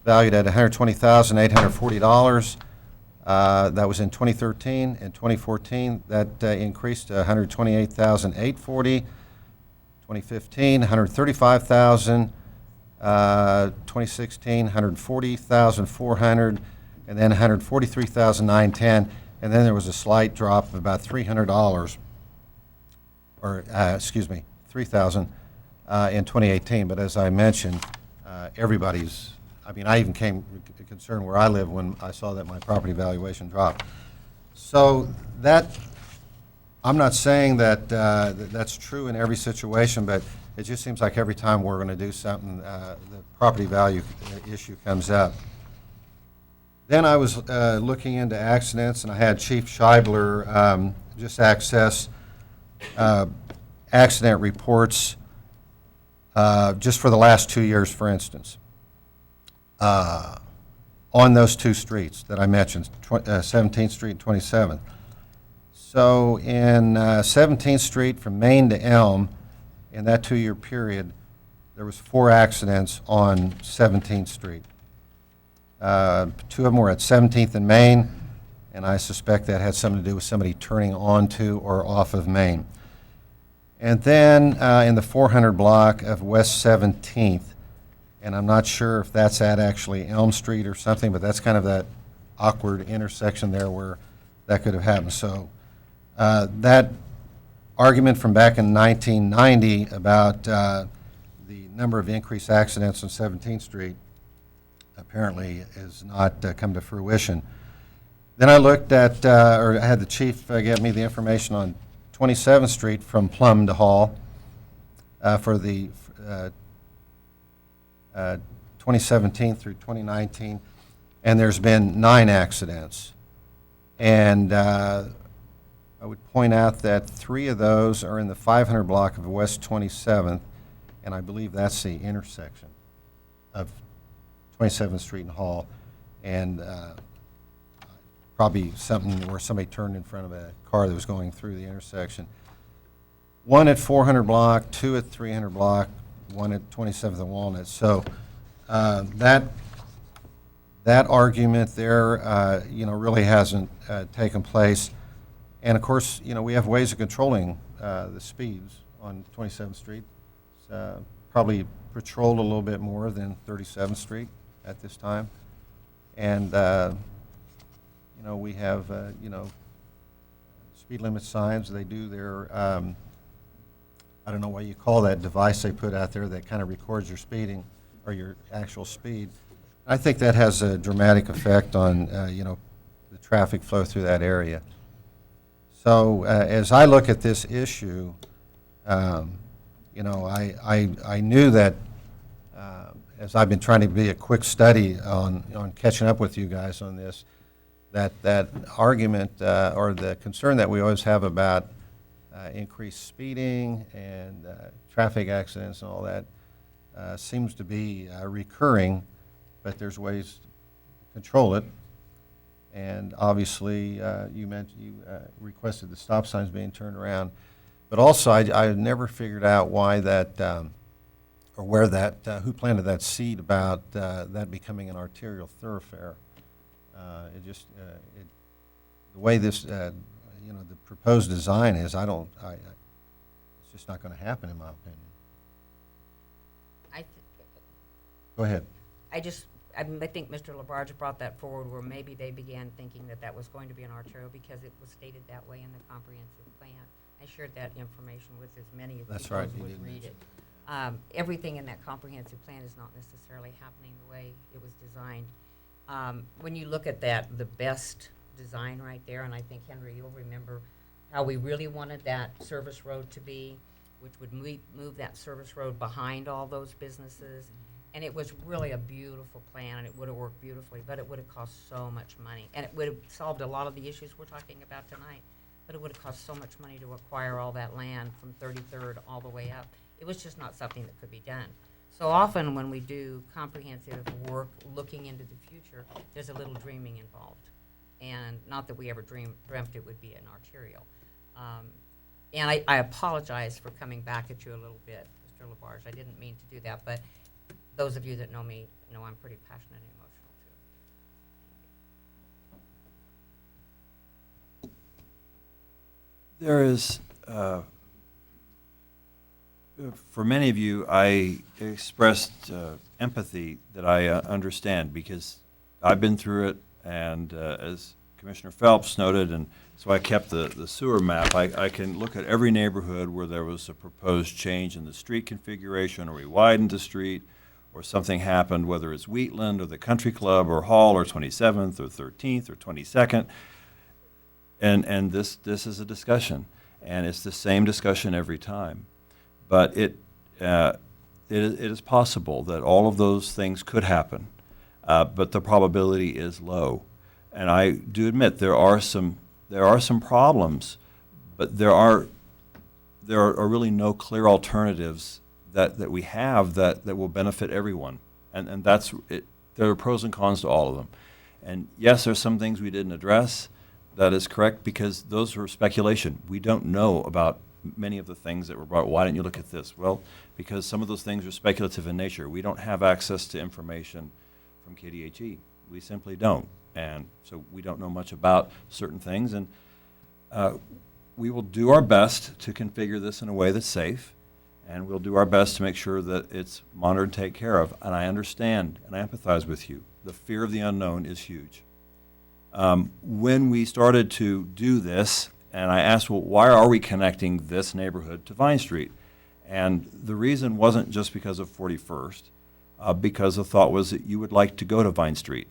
valued at $120,840. That was in 2013. In 2014, that increased to $128,840. 2015, $135,000. 2016, $140,400, and then $143,910, and then there was a slight drop of about $300, or excuse me, $3,000 in 2018. But as I mentioned, everybody's. I mean, I even came concerned where I live when I saw that my property valuation dropped. So that, I'm not saying that that's true in every situation, but it just seems like every time we're going to do something, the property value issue comes up. Then I was looking into accidents, and I had Chief Scheibler just access accident reports just for the last 2 years, for instance, on those two streets that I mentioned, 17th Street and 27th. So in 17th Street from Main to Elm, in that 2-year period, there was 4 accidents on 17th Street. 2 of them were at 17th and Main, and I suspect that had something to do with somebody turning onto or off of Main. And then in the 400 block of West 17th, and I'm not sure if that's at actually Elm Street or something, but that's kind of that awkward intersection there where that could have happened. So that argument from back in 1990 about the number of increased accidents on 17th Street apparently has not come to fruition. Then I looked at, or I had the chief get me the information on 27th Street from Plum to Hall for the 2017 through 2019, and there's been 9 accidents. And I would point out that 3 of those are in the 500 block of West 27th, and I believe that's the intersection of 27th Street and Hall, and probably something where somebody turned in front of a car that was going through the intersection. 1 at 400 block, 2 at 300 block, 1 at 27th and Walnut. So that argument there, really hasn't taken place. And of course, we have ways of controlling the speeds on 27th Street. It's probably patrolled a little bit more than 37th Street at this time. And, we have, speed limit signs. They do their, I don't know what you call that device they put out there that kind of records your speeding or your actual speed. I think that has a dramatic effect on, the traffic flow through that area. So as I look at this issue, I knew that as I've been trying to be a quick study on catching up with you guys on this, that argument or the concern that we always have about increased speeding and traffic accidents and all that seems to be recurring, but there's ways to control it. And obviously, you requested the stop signs being turned around, but also I never figured out why that or where that who planted that seed about that becoming an arterial thoroughfare. The way this the proposed design is, it's just not going to happen in my opinion. Go ahead. I think Mr. Labarge brought that forward where maybe they began thinking that was going to be an arterial because it was stated that way in the comprehensive plan. I shared that information with as many of you as would read it. Everything in that comprehensive plan is not necessarily happening the way it was designed. When you look at that, the best design right there, and I think, Henry, you'll remember how we really wanted that service road to be, which would move that service road behind all those businesses. And it was really a beautiful plan, and it would have worked beautifully, but it would have cost so much money. And it would have solved a lot of the issues we're talking about tonight, but it would have cost so much money to acquire all that land from 33rd all the way up. It was just not something that could be done. So often when we do comprehensive work looking into the future, there's a little dreaming involved. And not that we ever dreamt it would be an arterial. And I apologize for coming back at you a little bit, Mr. Labarge. I didn't mean to do that, but those of you that know me know I'm pretty passionate and emotional too. There is, for many of you, I expressed empathy that I understand because I've been through it, and as Commissioner Phelps noted, and so I kept the sewer map. I can look at every neighborhood where there was a proposed change in the street configuration, or we widened the street, or something happened, whether it's Wheatland or the Country Club or Hall or 27th or 13th or 22nd. And this is a discussion, and it's the same discussion every time. But it is possible that all of those things could happen, but the probability is low. And I do admit there are some problems, but there are really no clear alternatives that we have that will benefit everyone. And that's it. There are pros and cons to all of them. And yes, there's some things we didn't address. That is correct, because those were speculation. We don't know about many of the things that were brought. Why didn't you look at this? Well, because some of those things are speculative in nature. We don't have access to information from KDHE. We simply don't. And so we don't know much about certain things. And we will do our best to configure this in a way that's safe. And we'll do our best to make sure that it's monitored and taken care of. And I understand and I empathize with you. The fear of the unknown is huge. When we started to do this, and I asked, well, why are we connecting this neighborhood to Vine Street? And the reason wasn't just because of 41st, because the thought was that you would like to go to Vine Street.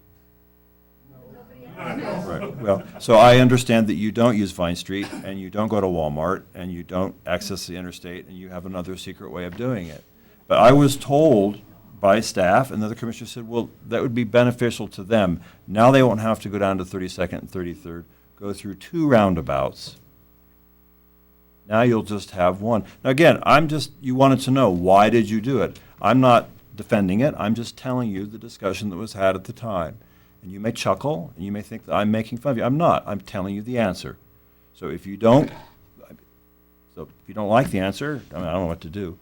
Right. Well, so I understand that you don't use Vine Street, and you don't go to Walmart, and you don't access the interstate, and you have another secret way of doing it. But I was told by staff, and the other commissioner said, well, that would be beneficial to them. Now they won't have to go down to 32nd and 33rd, go through 2 roundabouts. Now you'll just have one. Now again, you wanted to know, why did you do it? I'm not defending it, I'm just telling you the discussion that was had at the time. And you may chuckle, and you may think that I'm making fun of you. I'm not, I'm telling you the answer. So if you don't like the answer, I don't know what to do.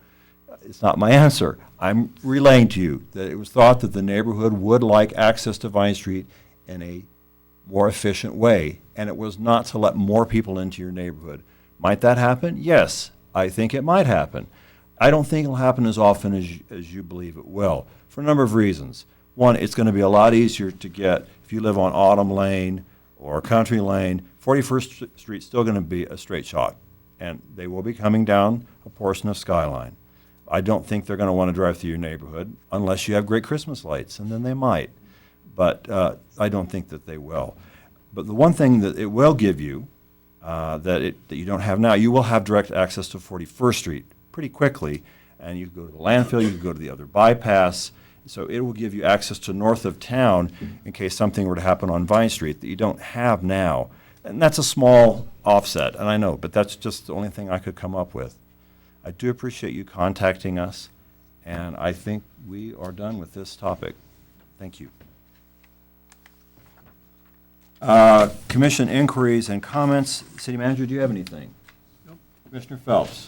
It's not my answer. I'm relaying to you that it was thought that the neighborhood would like access to Vine Street in a more efficient way, and it was not to let more people into your neighborhood. Might that happen? Yes, I think it might happen. I don't think it'll happen as often as you believe it will, for a number of reasons. One, it's going to be a lot easier to get, if you live on Autumn Lane or Country Lane, 41st Street's still going to be a straight shot, and they will be coming down a portion of Skyline. I don't think they're going to want to drive through your neighborhood unless you have great Christmas lights, and then they might. But I don't think that they will. But the one thing that it will give you that you don't have now, you will have direct access to 41st Street pretty quickly, and you can go to the landfill, you can go to the other bypass. So it will give you access to north of town in case something were to happen on Vine Street that you don't have now. And that's a small offset, and I know, but that's just the only thing I could come up with. I do appreciate you contacting us, and I think we are done with this topic. Thank you. Commission inquiries and comments. City Manager, do you have anything? Nope. Commissioner Phelps.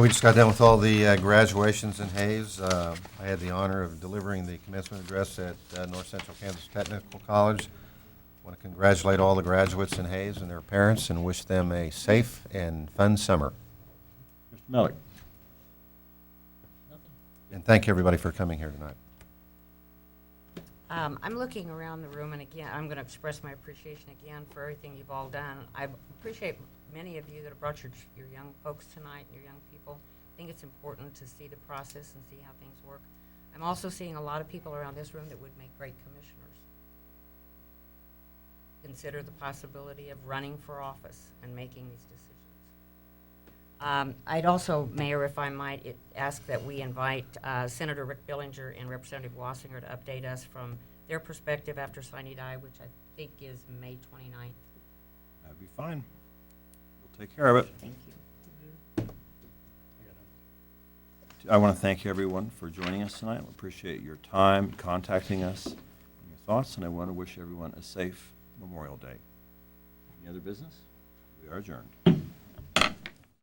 We just got done with all the graduations in Hayes. I had the honor of delivering the commencement address at North Central Kansas Technical College. I want to congratulate all the graduates in Hayes and their parents and wish them a safe and fun summer. Mr. Melick. And thank everybody for coming here tonight. I'm looking around the room, and again, I'm going to express my appreciation again for everything you've all done. I appreciate many of you that have brought your young folks tonight, your young people. I think it's important to see the process and see how things work. I'm also seeing a lot of people around this room that would make great commissioners. Consider the possibility of running for office and making these decisions. I'd also, Mayor, if I might, ask that we invite Senator Rick Billinger and Representative Wassinger to update us from their perspective after Sine Die, which I think is May 29th. That'd be fine. We'll take care of it. Thank you. I want to thank everyone for joining us tonight. We appreciate your time, contacting us, and your thoughts, and I want to wish everyone a safe Memorial Day. Any other business? We are adjourned.